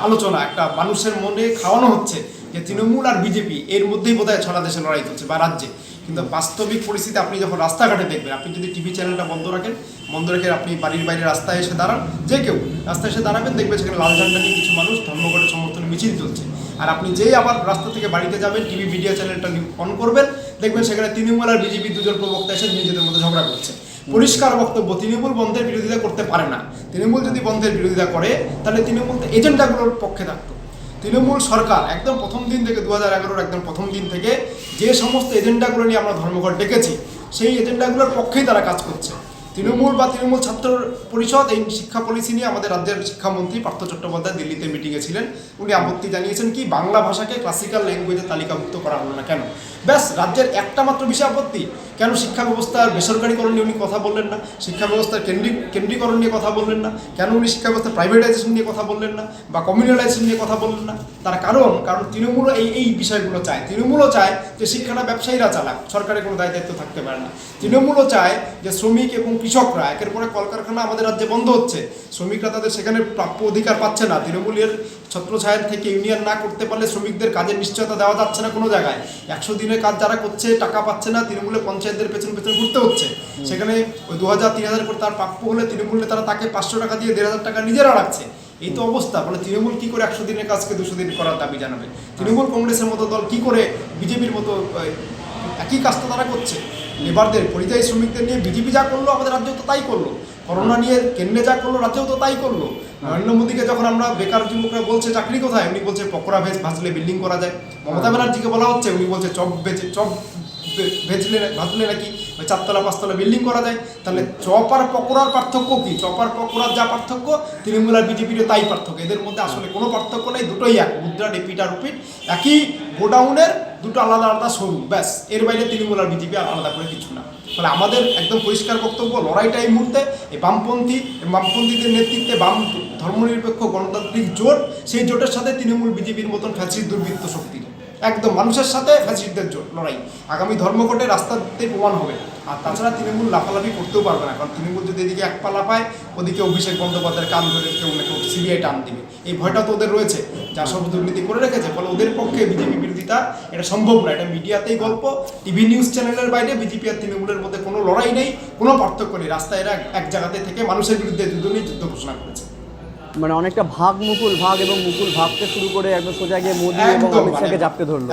আলোচনা, একটা মানুষের মনে খাওয়ানো হচ্ছে যে তৃণমূল আর বিজেপি এর মধ্যেই বোধহয় সারা দেশে লড়াই চলছে বা রাজ্যে। কিন্তু বাস্তবিক পরিস্থিতি আপনি যখন রাস্তাঘাটে দেখবেন, আপনি যদি টিভি চ্যানেলটা বন্ধ রাখেন, বন্ধ রেখে আপনি বাড়ির বাইরে রাস্তায় এসে দাঁড়ান, যে কেউ রাস্তায় এসে দাঁড়াবেন, দেখবেন সেখানে লাল ঝান্ডা নিয়ে কিছু মানুষ ধর্মঘটের সমর্থনে মিছিল চলছে। আর আপনি যেই আবার রাস্তা থেকে বাড়িতে যাবেন, টিভি মিডিয়া চ্যানেলটা অন করবেন, দেখবেন সেখানে তৃণমূল আর বিজেপি দুজন প্রবক্তা এসে নিজেদের মধ্যে ঝগড়া করছে। পরিষ্কার বক্তব্য, তৃণমূল বন্ধের বিরোধিতা করতে পারে না। তৃণমূল যদি বন্ধের বিরোধিতা করে তাহলে তৃণমূল তো এজেন্ডাগুলোর পক্ষে থাকতো। তৃণমূল সরকার একদম প্রথম দিন থেকে 2011-র একদম প্রথম দিন থেকে যে সমস্ত এজেন্ডাগুলো নিয়ে আমরা ধর্মঘট ডেকেছি, সেই এজেন্ডাগুলোর পক্ষেই তারা কাজ করছে। তৃণমূল বা তৃণমূল ছাত্র পরিষদ এই শিক্ষা পলিসি নিয়ে আমাদের রাজ্যের শিক্ষামন্ত্রী পার্থ চট্টোপাধ্যায় দিল্লিতে মিটিংয়ে ছিলেন। উনি আপত্তি জানিয়েছেন কি, বাংলা ভাষাকে ক্লাসিক্যাল ল্যাঙ্গুয়েজে তালিকাভুক্ত করা হলো না কেন? ব্যাস, রাজ্যের একটা মাত্র বিষয় আপত্তি। কেন শিক্ষা ব্যবস্থার বেসরকারিকরণ নিয়ে উনি কথা বললেন না? শিক্ষা ব্যবস্থার কেন্দ্রীকরণ নিয়ে কথা বললেন না? কেন উনি শিক্ষা ব্যবস্থার প্রাইভেটাইজেশন নিয়ে কথা বললেন না বা কমিউনালাইজেশন নিয়ে কথা বললেন না? তার কারণ তৃণমূলও এই বিষয়গুলো চায়। তৃণমূলও চায় যে শিক্ষাটা ব্যবসায়ীরা চালাক, সরকারের কোনো দায়িত্ব থাকতে পারে না। তৃণমূলও চায় যে শ্রমিক এবং কৃষকরা, একের পরে কলকারখানা আমাদের রাজ্যে বন্ধ হচ্ছে, শ্রমিকরা তাদের সেখানে প্রাপ্য অধিকার পাচ্ছে না। তৃণমূলের ছত্রছায়ার থেকে ইউনিয়ন না করতে পারলে শ্রমিকদের কাজের নিশ্চয়তা দেওয়া যাচ্ছে না কোনো জায়গায়। 100 দিনের কাজ যারা করছে টাকা পাচ্ছে না, তৃণমূলের পঞ্চায়েতদের পেছন ঘুরতে হচ্ছে। সেখানে ওই 2000-3000 করে তার প্রাপ্য হলে তৃণমূলে তাকে 500 টাকা দিয়ে 1500 টাকা নিজেরা রাখছে। এই তো অবস্থা। বলে তৃণমূল কি করে 100 দিনের কাজকে 200 দিন করার দাবি জানাবে? তৃণমূল কংগ্রেসের মতো দল কি করে বিজেপির মতো একই কাজ তো তারা করছে? লেবারদের, পরিযায়ী শ্রমিকদের নিয়ে বিজেপি যা করলো আমাদের রাজ্যেও তো তাই করলো। করোনা নিয়ে কেন্দ্রে যা করলো রাজ্যেও তো তাই করলো। নরেন্দ্র মোদীকে যখন আমরা বেকার যুবকরা বলছে চাকরি কোথায়, উনি বলছে পকোড়া ভাজলে বিল্ডিং করা যায়। মমতা ব্যানার্জিকে বলা হচ্ছে, উনি বলছে চপ ভাজলে নাকি 4তলা 5তলা বিল্ডিং করা যায়। তাহলে চপ আর পকোড়ার পার্থক্য কি? চপ আর পকোড়ার যা পার্থক্য, তৃণমূল আর বিজেপিরও তাই পার্থক্য। এদের মধ্যে আসলে কোনো পার্থক্য নেই, দুটোই এক, মুদ্রার এপিট আর ওপিট, একই গোডাউনের দুটো আলাদা আলাদা শোরুম, ব্যাস। এর বাইরে তৃণমূল আর বিজেপি আর আলাদা করে কিছু না। ফলে আমাদের একদম পরিষ্কার বক্তব্য, লড়াইটা এই মুহূর্তে এই বামপন্থীদের নেতৃত্বে বাম ধর্মনিরপেক্ষ গণতান্ত্রিক জোট, সেই জোটের সাথে তৃণমূল বিজেপির মতন ফ্যাসিস্ট দুর্বৃত্ত শক্তির একদম মানুষের সাথে ফ্যাসিস্টদের জোট লড়াই। আগামী ধর্মঘটে রাস্তাতে প্রমাণ হবে। আর তাছাড়া তৃণমূল লাফালাফি করতেও পারবে না, কারণ তৃণমূল যদি এদিকে এক পা লাফায়, ওদিকে অভিষেক বন্দ্যোপাধ্যায়ের কান ধরে কেউ না কেউ সিবিআই টান দিবে। এই ভয়টা তো ওদের রয়েছে, যা সব দুর্নীতি করে রেখেছে। ফলে ওদের পক্ষে বিজেপি বিরোধিতা এটা সম্ভব না। এটা মিডিয়াতেই গল্প, টিভি নিউজ চ্যানেলের বাইরে বিজেপি আর তৃণমূলের মধ্যে কোনো লড়াই নেই, কোনো পার্থক্য নেই। রাস্তায় এরা এক জায়গাতে থেকে মানুষের বিরুদ্ধে দুজনেই যুদ্ধ ঘোষণা করেছে। মানে অনেকটা ভাগ এবং মুকুল ভাগতে শুরু করে একদম সোজা গিয়ে মোদী এবং অমিত শাহকে জাপতে ধরলো।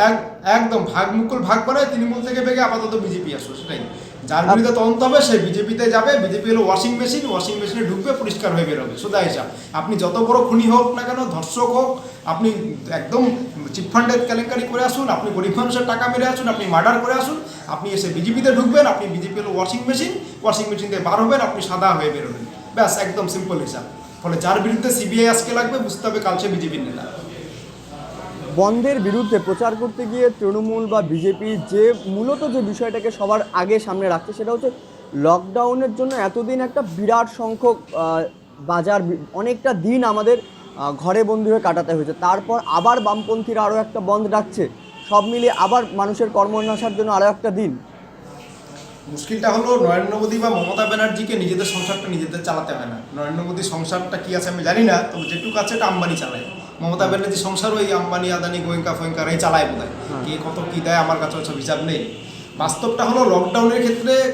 একদম মুকুল ভাগ করে তৃণমূল থেকে বেগে আপাতত বিজেপি আসলো, সেটাই। যার বিরুদ্ধে তদন্ত হবে সে বিজেপিতে যাবে। বিজেপি হলো ওয়াশিং মেশিনে ঢুকবে, পরিষ্কার হয়ে বেরোবে, সোজা হিসাব। আপনি যত বড় খুনি হোক না কেন, ধর্ষক হোক, আপনি একদম চিটফান্ডের কেলেঙ্কারি করে আসুন, আপনি গরিব মানুষের টাকা মেরে আসুন, আপনি মার্ডার করে আসুন, আপনি এসে বিজেপিতে ঢুকবেন। আপনি বিজেপি হলো ওয়াশিং মেশিন দিয়ে বার হবেন, আপনি সাদা হয়ে বেরোবেন, ব্যাস, একদম সিম্পল হিসাব। ফলে যার বিরুদ্ধে সিবিআই আজকে লাগবে, বুঝতে হবে কাল সে বিজেপির নেতা। বন্ধের বিরুদ্ধে প্রচার করতে গিয়ে তৃণমূল বা বিজেপি যে মূলত যে বিষয়টাকে সবার আগে সামনে রাখছে, সেটা হচ্ছে লকডাউনের জন্য এতদিন একটা বিরাট সংখ্যক বাজার, অনেকটা দিন আমাদের ঘরে বন্দি হয়ে কাটাতে হয়েছে। তারপর আবার বামপন্থীরা আরও একটা বন্ধ ডাকছে, সব মিলিয়ে আবার মানুষের কর্মন্যাসার জন্য আরও একটা দিন। মুশকিলটা হলো নরেন্দ্র মোদী বা মমতা ব্যানার্জিকে নিজেদের সংসারটা নিজেদের চালাতে হয় না। নরেন্দ্র মোদীর সংসারটা কি আছে আমি জানি না, তবে যেটুকু আছে এটা আম্বানি চালায়। মমতা ব্যানার্জির সংসারও এই আম্বানি আদানি গোয়েঙ্কা ফোয়েঙ্কারাই চালায় বোধ হয়। কে কত কী দেয় আমার কাছে ওসব হিসাব নেই। বাস্তবটা হলো লকডাউনের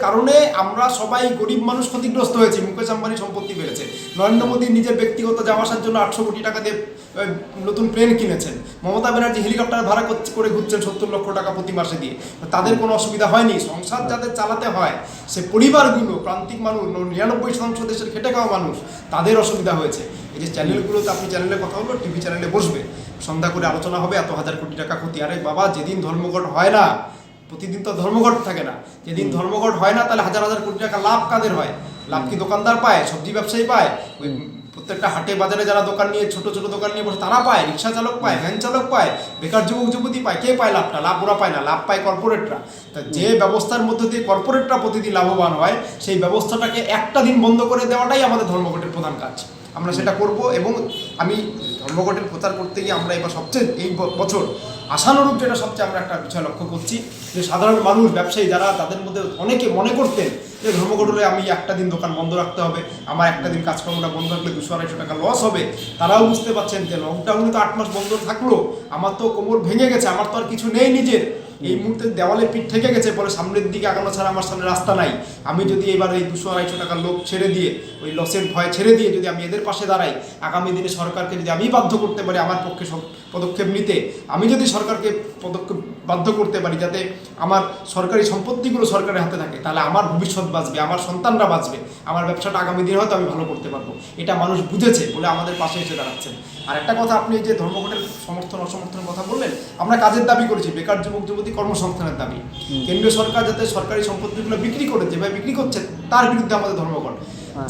কারণে আমরা সবাই গরিব মানুষ ক্ষতিগ্রস্ত হয়েছি। মুকেশ আম্বানি সম্পত্তি বেড়েছে, নরেন্দ্র মোদী নিজের ব্যক্তিগত যাওয়া আসার জন্য 800 কোটি টাকা দিয়ে নতুন প্লেন কিনেছেন, মমতা ব্যানার্জি হেলিকপ্টার ভাড়া করে ঘুরছেন 70 লক্ষ টাকা প্রতি মাসে দিয়ে। তাদের কোনো অসুবিধা হয়নি। সংসার যাদের চালাতে হয়, সে পরিবারগুলো, প্রান্তিক মানুষ, 99% দেশের খেটে খাওয়া মানুষ, তাদের অসুবিধা হয়েছে। এই যে চ্যানেলগুলোতে, আপনি চ্যানেলে কথা হলো, টিভি চ্যানেলে বসবে, সন্ধ্যা করে আলোচনা হবে, এত হাজার কোটি টাকা ক্ষতি। আরে বাবা, যেদিন ধর্মঘট হয় না, প্রতিদিন তো ধর্মঘট থাকে না, যেদিন ধর্মঘট হয় না তাহলে হাজার হাজার কোটি টাকা লাভ কাদের হয়? লাভ কি দোকানদার পায়, সবজি ব্যবসায়ী পায়, ওই প্রত্যেকটা হাটে বাজারে যারা দোকান নিয়ে ছোট ছোট দোকান নিয়ে বসে তারা পায়, রিক্সা চালক পায়, ভ্যান চালক পায়, বেকার যুবক যুবতী পায়। কে পায় লাভটা? লাভ ওরা পায় না, লাভ পায় কর্পোরেটরা। তা যে ব্যবস্থার মধ্যে দিয়ে কর্পোরেটরা প্রতিদিন লাভবান হয়, সেই ব্যবস্থাটাকে একটা দিন বন্ধ করে দেওয়াটাই আমাদের ধর্মঘটের প্রধান কাজ। আমরা সেটা করব। এবং আমি ধর্মঘটের প্রচার করতে গিয়ে আমরা এবার সবচেয়ে এই বছর আশানুরূপ যেটা সবচেয়ে আমরা একটা বিষয় লক্ষ্য করছি যে সাধারণ মানুষ ব্যবসায়ী যারা তাদের মধ্যে অনেকে মনে করতেন যে ধর্মঘট হলে আমি একটা দিন দোকান বন্ধ রাখতে হবে, আমার একটা দিন কাজকর্মটা বন্ধ রাখলে 200-250 টাকা লস হবে, তারাও বুঝতে পারছেন যে লকডাউনে তো 8 মাস বন্ধ থাকলো, আমার তো কোমর ভেঙে গেছে, আমার তো আর কিছু নেই নিজের, এই মুহূর্তে দেওয়ালে পিঠ ঠেকে গেছে, পরে সামনের দিকে আগানো ছাড়া আমার সামনে রাস্তা নাই। আমি যদি এবার এই 200-250 টাকার লোক ছেড়ে দিয়ে, ওই লসের ভয় ছেড়ে দিয়ে যদি আমি এদের পাশে দাঁড়াই, আগামী দিনে সরকারকে যদি আমি বাধ্য করতে পারি আমার পক্ষে পদক্ষেপ নিতে, আমি যদি সরকারকে পদক্ষেপ বাধ্য করতে পারি যাতে আমার সরকারি সম্পত্তিগুলো সরকারের হাতে থাকে, তাহলে আমার ভবিষ্যৎ বাঁচবে, আমার সন্তানরা বাঁচবে, আমার ব্যবসাটা আগামী দিনে হয়তো আমি ভালো করতে পারবো। এটা মানুষ বুঝেছে বলে আমাদের পাশে এসে দাঁড়াচ্ছেন। আর একটা কথা, আপনি যে ধর্মঘটের সমর্থন অসমর্থনের কথা বললেন, আমরা কাজের দাবি করেছি, বেকার যুবক যুবতী কর্মসংস্থানের দাবি। কেন্দ্রীয় সরকার যাতে সরকারি সম্পত্তিগুলো বিক্রি করে, যেভাবে বিক্রি করছে তার বিরুদ্ধে আমাদের ধর্মঘট।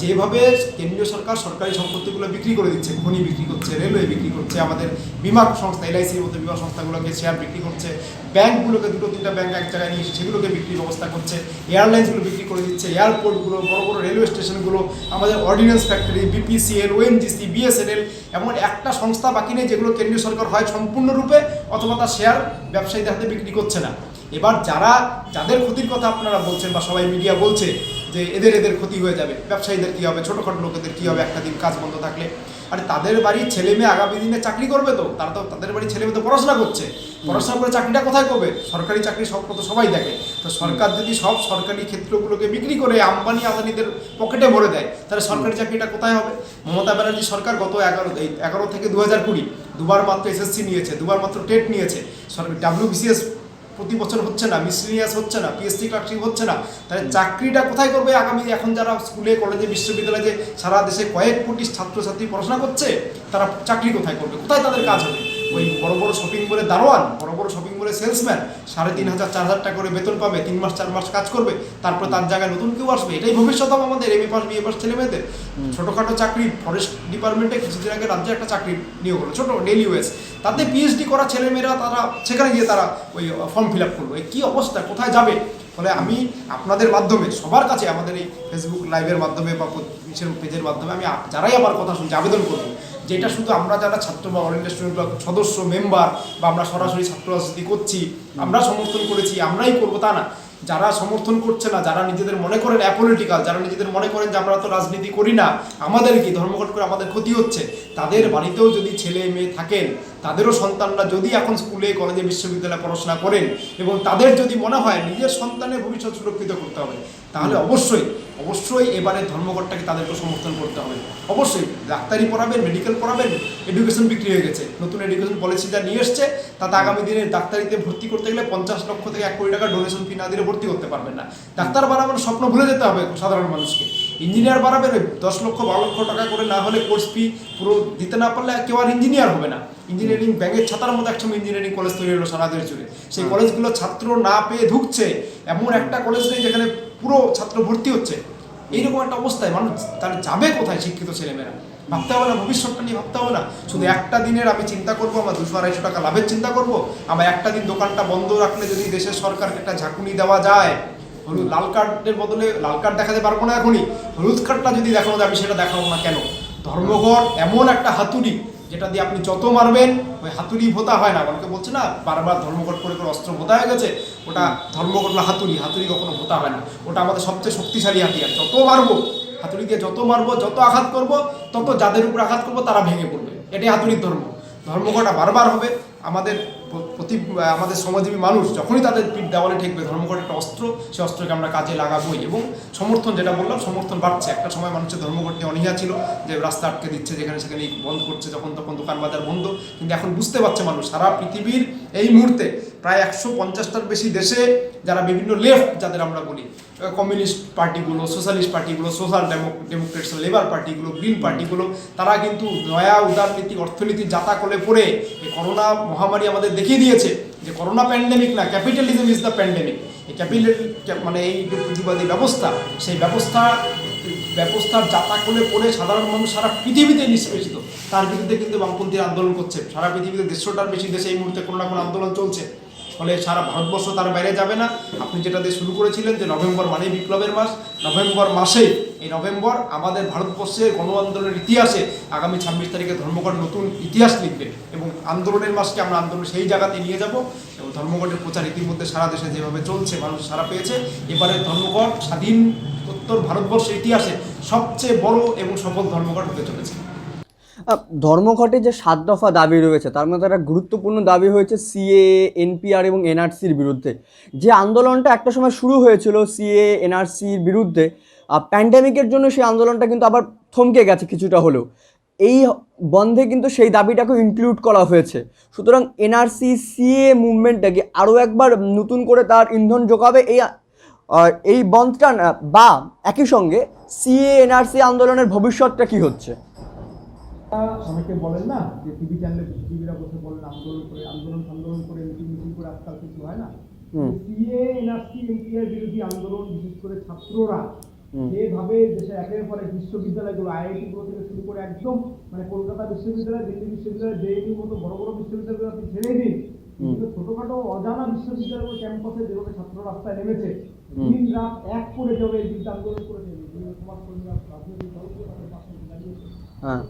যেভাবে কেন্দ্রীয় সরকার সরকারি সম্পত্তিগুলো বিক্রি করে দিচ্ছে, খনি বিক্রি করছে, রেলওয়ে বিক্রি করছে, আমাদের বিমা সংস্থা এলআইসির মতো বিমা সংস্থাগুলোকে শেয়ার বিক্রি করছে, ব্যাংকগুলোকে 2-3টা ব্যাংক এক জায়গায় নিয়ে সেগুলোকে বিক্রির ব্যবস্থা করছে, এয়ারলাইন্সগুলো বিক্রি করে দিচ্ছে, এয়ারপোর্টগুলো, বড় বড় রেলওয়ে স্টেশনগুলো, আমাদের ordinance factory, BPCL, ONGC, BSNL, এমন একটা সংস্থা বাকি নেই যেগুলো কেন্দ্রীয় সরকার হয় সম্পূর্ণরূপে অথবা তার শেয়ার ব্যবসায়ীদের হাতে বিক্রি করছে না। এবার যাদের ক্ষতির কথা আপনারা বলছেন বা সবাই মিডিয়া বলছে যে এদের ক্ষতি হয়ে যাবে, ব্যবসায়ীদের কী হবে, ছোটোখাটো লোকেদের কী হবে একটা দিন কাজ বন্ধ থাকলে, আর তাদের বাড়ির ছেলে মেয়ে আগামী দিনে চাকরি করবে, তো তারা তো তাদের বাড়ির ছেলে মেয়ে তো পড়াশোনা করছে, পড়াশোনা করে চাকরিটা কোথায় করবে? সরকারি চাকরি সব তো সবাই দেখে। তো সরকার যদি সব সরকারি ক্ষেত্রগুলোকে বিক্রি করে আম্বানি আদানিদের পকেটে ভরে দেয়, তাহলে সরকারি চাকরিটা কোথায় হবে? মমতা ব্যানার্জি সরকার গত 11 থেকে 2020 দুবার মাত্র এসএসসি নিয়েছে, দুবার মাত্র টেট নিয়েছে, সরকার WBCS প্রতি বছর হচ্ছে না, মিসলিনিয়াস হচ্ছে না, পিএসসি ক্লার্কশিপ হচ্ছে না, তাহলে চাকরিটা কোথায় করবে আগামী? এখন যারা স্কুলে কলেজে বিশ্ববিদ্যালয়ে যে সারা দেশে কয়েক কোটি ছাত্রছাত্রী পড়াশোনা করছে, তারা চাকরি কোথায় করবে? কোথায় তাদের কাজ হবে? ওই বড় বড় শপিং মলে দারোয়ান, বড় বড় শপিং মলে সেলসম্যান 3,500-4,000 টাকা করে বেতন পাবে, 3 মাস 4 মাস কাজ করবে, তারপরে তার জায়গায় নতুন কেউ আসবে। এটাই ভবিষ্যৎ হবে আমাদের এমএ পাস বিএ পাস ছেলে মেয়েদের। ছোটোখাটো চাকরি, ফরেস্ট ডিপার্টমেন্টে কিছুদিন আগে রাজ্যে একটা চাকরি নিয়োগ হলো, ছোটো ডেইলি ওয়েজ, তাতে পিএইচডি করা ছেলেমেয়েরা তারা সেখানে গিয়ে তারা ওই ফর্ম ফিল আপ করলো। এই কী অবস্থা, কোথায় যাবে? ফলে আমি আপনাদের মাধ্যমে সবার কাছে, আমাদের এই ফেসবুক লাইভের মাধ্যমে বা পেজের মাধ্যমে আমি যারাই আমার কথা শুনছি আবেদন করবো, যেটা শুধু আমরা যারা ছাত্র বা অল ইন্ডিয়া স্টুডেন্ট ক্লাব সদস্য মেম্বার বা আমরা সরাসরি ছাত্র রাজনীতি করছি, আমরা সমর্থন করেছি, আমরাই করবো তা না। যারা সমর্থন করছে না, যারা নিজেদের মনে করেন অ্যাপলিটিক্যাল, যারা নিজেদের মনে করেন যে আমরা তো রাজনীতি করি না, আমাদের কি ধর্মঘট করে আমাদের ক্ষতি হচ্ছে, তাদের বাড়িতেও যদি ছেলে মেয়ে থাকেন, তাদেরও সন্তানরা যদি এখন স্কুলে কলেজে বিশ্ববিদ্যালয়ে পড়াশোনা করেন এবং তাদের যদি মনে হয় নিজের সন্তানের ভবিষ্যৎ সুরক্ষিত করতে হবে, তাহলে অবশ্যই এবারে ধর্মঘটটাকে তাদেরকে সমর্থন করতে হবে। অবশ্যই ডাক্তারি পড়াবেন, মেডিকেল পড়াবেন, এডুকেশন বিক্রি হয়ে গেছে, নতুন এডুকেশন পলিসি যা নিয়ে এসছে তাতে আগামী দিনে ডাক্তারিতে ভর্তি করতে গেলে 50 লক্ষ থেকে 1 কোটি টাকা ডোনেশন ফি না দিলে ভর্তি করতে পারবেন না। ডাক্তার বাড়াবেন, স্বপ্ন ভুলে যেতে হবে সাধারণ মানুষকে। ইঞ্জিনিয়ার বাড়াবেন, 10 লক্ষ 12 লক্ষ টাকা করে না হলে কোর্স ফি পুরো দিতে না পারলে কেউ আর ইঞ্জিনিয়ার হবে না। ইঞ্জিনিয়ারিং ব্যাগের ছাতার মতো একসময় ইঞ্জিনিয়ারিং কলেজ তৈরি হলো সারা দেশ জুড়ে, সেই কলেজগুলো ছাত্র না পেয়ে ঢুকছে, এমন একটা কলেজ নেই যেখানে পুরো ছাত্র ভর্তি হচ্ছে। এইরকম একটা অবস্থায় মানুষ তাহলে যাবে কোথায়? শিক্ষিত ছেলেমেয়েরা ভাবতে হবে না, ভবিষ্যৎটা নিয়ে ভাবতে হবে না। শুধু একটা দিনের আমি চিন্তা করবো, আমার 200-250 টাকা লাভের চিন্তা করবো, আমার একটা দিন দোকানটা বন্ধ রাখলে যদি দেশের সরকারকে একটা ঝাঁকুনি দেওয়া যায়, হলুদ লাল কার্ডের বদলে লাল কার্ড দেখাতে পারবো না এখনই, হলুদ কার্ডটা যদি দেখানো যায় আমি সেটা দেখাবো না কেন? ধর্মঘট এমন একটা হাতুড়ি যেটা দিয়ে আপনি যত মারবেন ওই হাতুড়ি ভোতা হয় না। অনেকে বলছে না বারবার ধর্মঘট করে করে অস্ত্র ভোতা হয়ে গেছে, ওটা ধর্মঘট না, হাতুড়ি কখনো ভোতা হয় না। ওটা আমাদের সবচেয়ে শক্তিশালী হাতিয়ার। যত মারবো হাতুড়ি দিয়ে, যত মারবো, যত আঘাত করবো, তত যাদের উপর আঘাত করবো তারা ভেঙে পড়বে। এটাই হাতুড়ির ধর্মঘট বারবার হবে। আমাদের সমাজজীবী মানুষ যখনই তাদের পিঠ দেওয়ালে ঠেকবে, ধর্মঘট একটা অস্ত্র, সেই অস্ত্রকে আমরা কাজে লাগাবোই। এবং সমর্থন, যেটা বললাম, সমর্থন বাড়ছে। একটা সময় মানুষের ধর্মঘট নিয়ে অনীহা ছিল, যে রাস্তা আটকে দিচ্ছে, যেখানে সেখানে বন্ধ করছে, যখন তখন দোকান বাজার বন্ধ। কিন্তু এখন বুঝতে পারছে মানুষ, সারা পৃথিবীর এই মুহূর্তে প্রায় 150টার বেশি দেশে যারা বিভিন্ন লেফট, যাদের আমরা বলি কমিউনিস্ট পার্টিগুলো, সোশ্যালিস্ট পার্টিগুলো, সোশ্যাল ডেমোক্রেটস, লেবার পার্টিগুলো, গ্রিন পার্টিগুলো, তারা কিন্তু নয়া উদারনীতি অর্থনীতির জাতাকলে পড়ে এই করোনা মহামারী আমাদের দেখিয়ে দিয়েছে যে করোনা প্যান্ডেমিক না, ক্যাপিটালিজম ইজ দ্য প্যান্ডেমিক। এই মানে এই পুঁজিবাদী ব্যবস্থা, সেই ব্যবস্থার জাতাকলে পড়ে সাধারণ মানুষ সারা পৃথিবীতে নিষ্পেষিত। তার বিরুদ্ধে কিন্তু বামপন্থীরা আন্দোলন করছে। সারা পৃথিবীতে 150টার বেশি দেশে এই মুহূর্তে কোনো না কোনো আন্দোলন চলছে। ফলে সারা ভারতবর্ষ তার বাইরে যাবে না। আপনি যেটা দিয়ে শুরু করেছিলেন যে নভেম্বর মানেই বিপ্লবের মাস, নভেম্বর মাসেই এই নভেম্বর আমাদের ভারতবর্ষের গণ আন্দোলনের ইতিহাসে আগামী 26 তারিখে ধর্মঘট নতুন ইতিহাস লিখবে এবং আন্দোলনের মাসকে আমরা আন্দোলন সেই জায়গাতে নিয়ে যাব এবং ধর্মঘটের প্রচার ইতিমধ্যে সারা দেশে যেভাবে চলছে মানুষ সারা পেয়েছে। এবারে ধর্মঘট স্বাধীনোত্তর ভারতবর্ষের ইতিহাসে সবচেয়ে বড় এবং সফল ধর্মঘট হতে চলেছে। ধর্মঘটে যে 7 দফা দাবি রয়েছে তার মধ্যে একটা গুরুত্বপূর্ণ দাবি হয়েছে সিএ, এনপিআর এবং এনআরসির বিরুদ্ধে। যে আন্দোলনটা একটা সময় শুরু হয়েছিল সিএ, এনআরসির বিরুদ্ধে, প্যান্ডেমিকের জন্য সেই আন্দোলনটা কিন্তু আবার থমকে গেছে কিছুটা হলেও। এই বন্ধে কিন্তু সেই দাবিটাকে ইনক্লুড করা হয়েছে। সুতরাং এনআরসি সিএ মুভমেন্টটাকে আরও একবার নতুন করে তার ইন্ধন যোগাবে এই বন্ধটা, বা একই সঙ্গে সিএ এনআরসি আন্দোলনের ভবিষ্যৎটা কি হচ্ছে? অনেকে বলেন না যে টিভি চ্যানেলে টিভিরা বসে বলেন আন্দোলন করে মিটিং করে আজকাল কিছু হয় না। সিএ, এনআরসি, এনপিআর বিরোধী আন্দোলন বিশেষ করে ছাত্ররা যেভাবে দেশের একের পর এক বিশ্ববিদ্যালয়গুলো আইআইটি গুলো থেকে শুরু করে একদম মানে কলকাতা বিশ্ববিদ্যালয়, দিল্লি বিশ্ববিদ্যালয়, জেএনইউর মতো বড় বড় বিশ্ববিদ্যালয়গুলো আপনি ছেড়ে দিন, কিন্তু ছোটখাটো অজানা বিশ্ববিদ্যালয় ক্যাম্পাসে যেভাবে ছাত্র রাস্তায় নেমেছে দিন রাত এক করে যাবে এই দিনটা আন্দোলন করেছে, সমাজকর্মীরা, রাজনৈতিক দলগুলো তাদের পাশে দাঁড়িয়েছে। হ্যাঁ।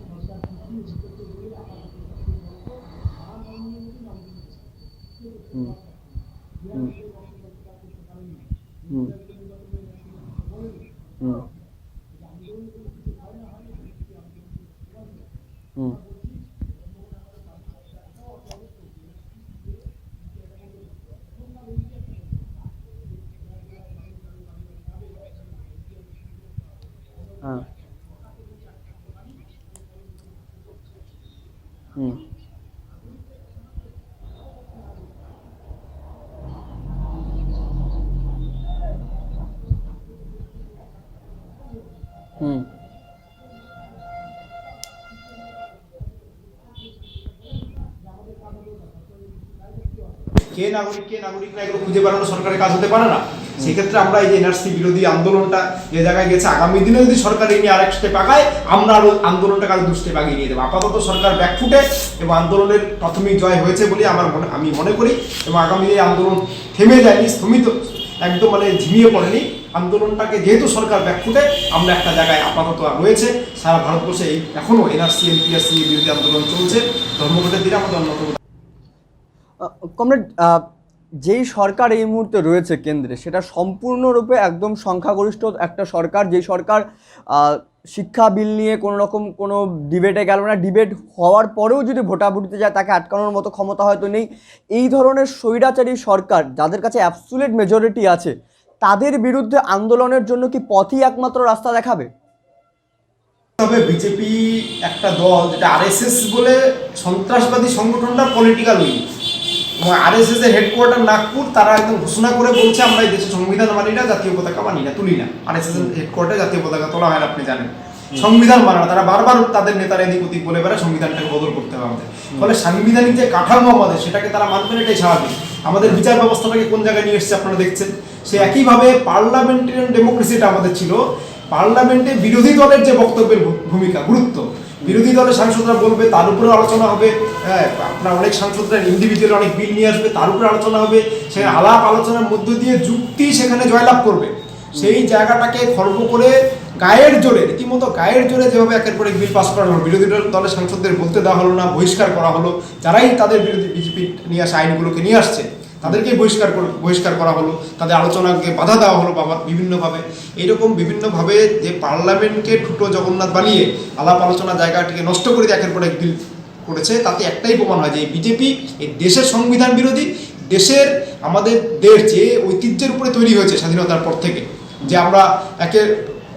কে নাগরিকরা এগুলো খুঁজে বেড়ানো সরকারের কাজ হতে পারে না। সেক্ষেত্রে আমরা এই যে এনআরসি বিরোধী আন্দোলনটা যে জায়গায় গেছে, আগামী দিনে যদি সরকার এই নিয়ে আরেক স্টেপ আগায় আমরা আরো আন্দোলনটাকে আরো 2 স্টেপ আগিয়ে নিয়ে যাবো। আপাতত সরকার ব্যাকফুটে এবং আন্দোলনের প্রাথমিক জয় হয়েছে বলে আমি মনে করি এবং আগামী এই আন্দোলন থেমে যায়নি, স্থমিত একদম মানে ঝিমিয়ে পড়েনি। আন্দোলনটাকে যেহেতু সরকার ব্যাকফুটে, আমরা একটা জায়গায় আপাতত রয়েছে। সারা ভারতবর্ষে এখনো এনআরসি, এনপিআরসি বিরোধী আন্দোলন চলছে। ধর্মঘটের দিনে আমাদের অন্যতম। কমরেড, যেই সরকার এই মুহূর্তে রয়েছে কেন্দ্রে, সেটা সম্পূর্ণরূপে একদম সংখ্যাগরিষ্ঠ একটা সরকার, যেই সরকার শিক্ষা বিল নিয়ে কোনো ডিবেটে গেল না। ডিবেট হওয়ার পরেও যদি ভোটাভুটিতে যায় তাকে আটকানোর মতো ক্ষমতা হয়তো নেই। এই ধরনের স্বৈরাচারী সরকার যাদের কাছে অ্যাবসুলেট মেজরিটি আছে, তাদের বিরুদ্ধে আন্দোলনের জন্য কি পথই একমাত্র রাস্তা দেখাবে? তবে বিজেপি একটা দল যেটা আরএসএস বলে সন্ত্রাসবাদী সংগঠনটা পলিটিক্যাল উইং, এবং আরএসএস এর হেডকোয়ার্টার নাগপুর, তারা একদম ঘোষণা করে বলছে আমরা এই দেশের সংবিধান মানি না, জাতীয় পতাকা মানি না, তুলি না। আরএসএস এর হেডকোয়ার্টারে জাতীয় পতাকা তোলা হয় না, আপনি জানেন। সংবিধান মানে না, তারা বারবার তাদের নেতারা এদিক ওদিক বলে বেড়ায় সংবিধানটাকে বদল করতে হবে আমাদের। ফলে সাংবিধানিক যে কাঠামো আমাদের, সেটাকে তারা মানবেন, এটাই স্বাভাবিক। আমাদের বিচার ব্যবস্থাটাকে কোন জায়গায় নিয়ে এসেছে আপনারা দেখছেন। সে একইভাবে পার্লামেন্টারিয়ান ডেমোক্রেসিটা আমাদের ছিল, পার্লামেন্টে বিরোধী দলের যে বক্তব্যের ভূমিকা, গুরুত্ব, বিরোধী দলের সাংসদরা বলবে, তার উপরে আলোচনা হবে। আপনার অনেক সাংসদরা ইন্ডিভিজুয়াল অনেক বিল নিয়ে আসবে, তার উপরে আলোচনা হবে। সে আলাপ আলোচনার মধ্য দিয়ে যুক্তি সেখানে জয়লাভ করবে। সেই জায়গাটাকে খর্ব করে গায়ের জোরে, রীতিমতো গায়ের জোরে যেভাবে একের পর এক বিল পাস করা হলো, বিরোধী দলের সাংসদদের বলতে দেওয়া হলো না, বহিষ্কার করা হলো। যারাই তাদের বিরোধী বিজেপি নিয়ে আসা আইনগুলোকে নিয়ে আসছে তাদেরকে বহিষ্কার করা হলো, তাদের আলোচনাকে বাধা দেওয়া হলো বিভিন্নভাবে। এইরকম বিভিন্নভাবে যে পার্লামেন্টকে ঠুটো জগন্নাথ বানিয়ে আলাপ আলোচনা জায়গাটিকে নষ্ট করে একের পর এক বিল করেছে, তাতে একটাই প্রমাণ হয় যে এই বিজেপি এই দেশের সংবিধান বিরোধী, দেশের আমাদের দেশ যে ঐতিহ্যের উপরে তৈরি হয়েছে স্বাধীনতার পর থেকে, যে আমরা একে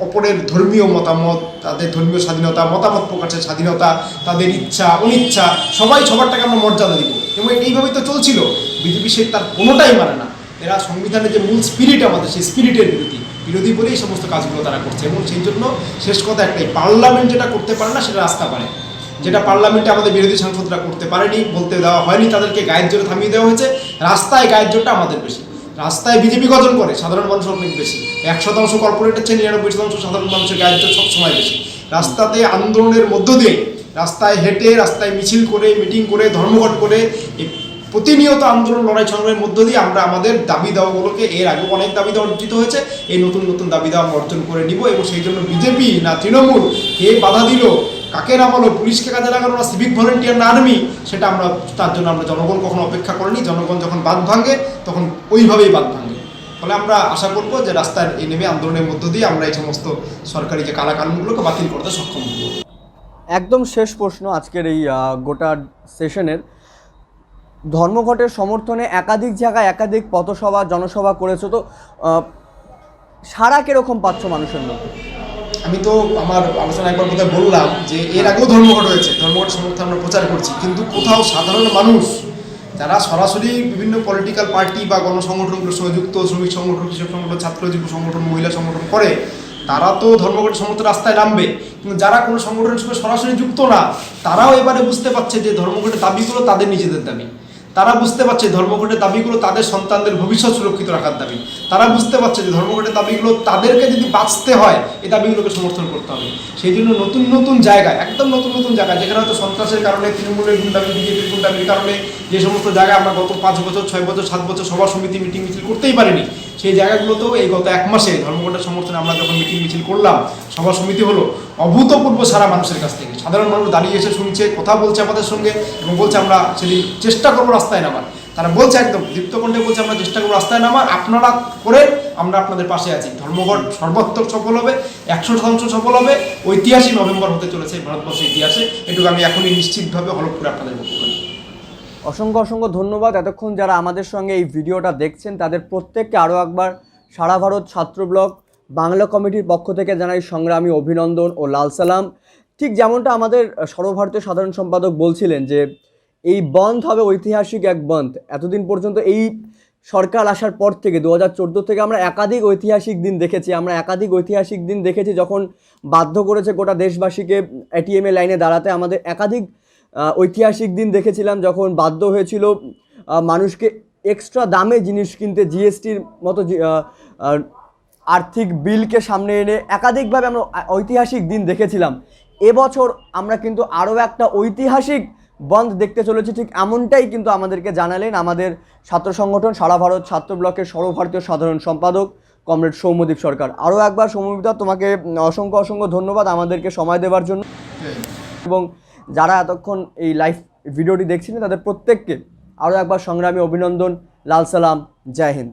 অপরের ধর্মীয় মতামত, তাদের ধর্মীয় স্বাধীনতা, মতামত প্রকাশের স্বাধীনতা, তাদের ইচ্ছা অনিচ্ছা, সবাই সবারটাকে আমরা মর্যাদা দিব, এবং এইভাবেই তো চলছিল। বিজেপি সে তার কোনোটাই মানে না। এরা সংবিধানের যে মূল স্পিরিট আমাদের, সেই স্পিরিটের বিরোধী বলেই এই সমস্ত কাজগুলো তারা করছে। এবং সেই জন্য শেষ কথা একটাই, পার্লামেন্ট যেটা করতে পারে না সেটা রাস্তা পারে। যেটা পার্লামেন্টে আমাদের বিরোধী সাংসদরা করতে পারেনি, বলতে দেওয়া হয়নি, তাদেরকে গায়ের জোরে থামিয়ে দেওয়া হয়েছে। রাস্তায় গায়ের জোরটা আমাদের বেশি। রাস্তায় বিজেপি গঠন করে, সাধারণ মানুষ অনেক বেশি। 100% কর্পোরেটের চেয়ে 99% সাধারণ মানুষের গায়ের জোর সবসময় বেশি। রাস্তাতে আন্দোলনের মধ্য দিয়ে, রাস্তায় হেঁটে, রাস্তায় মিছিল করে, মিটিং করে, ধর্মঘট করে এই প্রতিনিয়ত আন্দোলন লড়াই সংগ্রামের মধ্য দিয়ে আমরা আমাদের দাবি দাওয়াগুলোকে, এর আগে অনেক দাবি দাওয়া অর্জিত হয়েছে, এই নতুন নতুন দাবি দাওয়া অর্জন করে নিব। এবং সেই জন্য বিজেপি না তৃণমূল, কে বাধা দিল, কাকে নামালো, পুলিশকে কাজে লাগানো না সিভিক ভলেন্টিয়ার না আর্মি, সেটা আমরা তার জন্য আমরা জনগণ কখনো অপেক্ষা করিনি। জনগণ যখন বাঁধ ভাঙে তখন ওইভাবেই বাঁধ ভাঙে। ফলে আমরা আশা করব যে রাস্তায় এই নেমে আন্দোলনের মধ্য দিয়ে আমরা এই সমস্ত সরকারি যে কালাকানুনগুলোকে বাতিল করতে সক্ষম হব। একদম শেষ প্রশ্ন আজকের এই গোটা সেশনের, ধর্মঘটের সমর্থনে একাধিক জায়গায় একাধিক পথসভা জনসভা করেছো, তো সারা কিরকম পাচ্ছ মানুষের মধ্যে? আমি তো আমার আলোচনা একবার কোথায় বললাম যে এর আগেও ধর্মঘট হয়েছে, ধর্মঘট সমর্থন আমরা প্রচার করছি, কিন্তু কোথাও সাধারণ মানুষ যারা সরাসরি বিভিন্ন পলিটিক্যাল পার্টি বা গণসংগঠনগুলোর সঙ্গে যুক্ত, শ্রমিক সংগঠন, কৃষক সংগঠন, ছাত্র যুব সংগঠন, মহিলা সংগঠন করে, তারা তো ধর্মঘটের সমর্থন রাস্তায় নামবে। কিন্তু যারা কোনো সংগঠনের সঙ্গে সরাসরি যুক্ত না, তারাও এবারে বুঝতে পারছে যে ধর্মঘটের দাবিগুলো তাদের নিজেদের দাবি। তারা বুঝতে পারছে ধর্মঘটের দাবিগুলো তাদের সন্তানদের ভবিষ্যৎ সুরক্ষিত রাখার দাবি। তারা বুঝতে পারছে যে ধর্মঘটের দাবিগুলো তাদেরকে যদি বাঁচতে হয়, এই দাবিগুলোকে সমর্থন করতে হবে। সেই জন্য নতুন নতুন জায়গায়, একদম নতুন নতুন জায়গায়, যেখানে হয়তো সন্ত্রাসের কারণে, তৃণমূলের গুন্ডামি, বিজেপির গুন্ডামির কারণে যে সমস্ত জায়গায় আমরা গত 5 বছর, 6 বছর, 7 বছর সভা সমিতি মিটিং মিছিল করতেই পারিনি, সেই জায়গাগুলোতেও এই গত 1 মাসে ধর্মঘটের সমর্থনে আমরা যখন মিটিং মিছিল করলাম, সভা সমিতি হলো, অভূতপূর্ব সারা মানুষের কাছ থেকে। সাধারণ মানুষ দাঁড়িয়ে এসে শুনছে, কথা বলছে আমাদের সঙ্গে এবং বলছে আমরা সেদিন চেষ্টা করবো রাস্তায় নামার। তারা বলছে একদম দীপ্তকণ্ঠে বলছে আমরা চেষ্টা করবো রাস্তায় নামার, আপনারা করে আমরা আপনাদের পাশে আছি। ধর্মঘট সর্বাত্মক সফল হবে, 100% সফল হবে। ঐতিহাসিক নভেম্বর হতে চলেছে ভারতবর্ষের ইতিহাসে, এটুকু আমি এখনই নিশ্চিতভাবে হলফ করে আপনাদের বলতে পারি। অসংখ্য অসংখ্য ধন্যবাদ। এতক্ষণ যারা আমাদের সঙ্গে এই ভিডিওটা দেখছেন তাদের প্রত্যেককে আরও একবার সারা ভারত ছাত্র ব্লক বাংলা কমিটির পক্ষ থেকে জানাই সংগ্রামী অভিনন্দন ও লাল সালাম। ঠিক যেমনটা আমাদের সর্বভারতীয় সাধারণ সম্পাদক বলছিলেন যে এই বন্ধ হবে ঐতিহাসিক এক বন্ধ। এতদিন পর্যন্ত এই সরকার আসার পর থেকে 2014 থেকে আমরা একাধিক ঐতিহাসিক দিন দেখেছি যখন বাধ্য করেছে গোটা দেশবাসীকে এটিএমে লাইনে দাঁড়াতে। আমাদের একাধিক ঐতিহাসিক দিন দেখেছিলাম যখন বাধ্য হয়েছিল মানুষকে এক্সট্রা দামে জিনিস কিনতে, জিএসটির মতো আর্থিক বিলকে সামনে এনে একাধিকভাবে আমরা ঐতিহাসিক দিন দেখেছিলাম। এবছর আমরা কিন্তু আরও একটা ঐতিহাসিক বন্ধ দেখতে চলেছি। ঠিক এমনটাই কিন্তু আমাদেরকে জানালেন আমাদের ছাত্র সংগঠন সারা ভারত ছাত্র ব্লকের সর্বভারতীয় সাধারণ সম্পাদক কমরেড সৌম্যদীপ সরকার। আরও একবার সৌম্যদীপ, তোমাকে অসংখ্য অসংখ্য ধন্যবাদ আমাদেরকে সময় দেওয়ার জন্য। এবং যারা এতক্ষণ এই লাইভ ভিডিওটি দেখছিলেন তাদের প্রত্যেককে আরও একবার সংগ্রামী অভিনন্দন, লাল সালাম, জয় হিন্দ।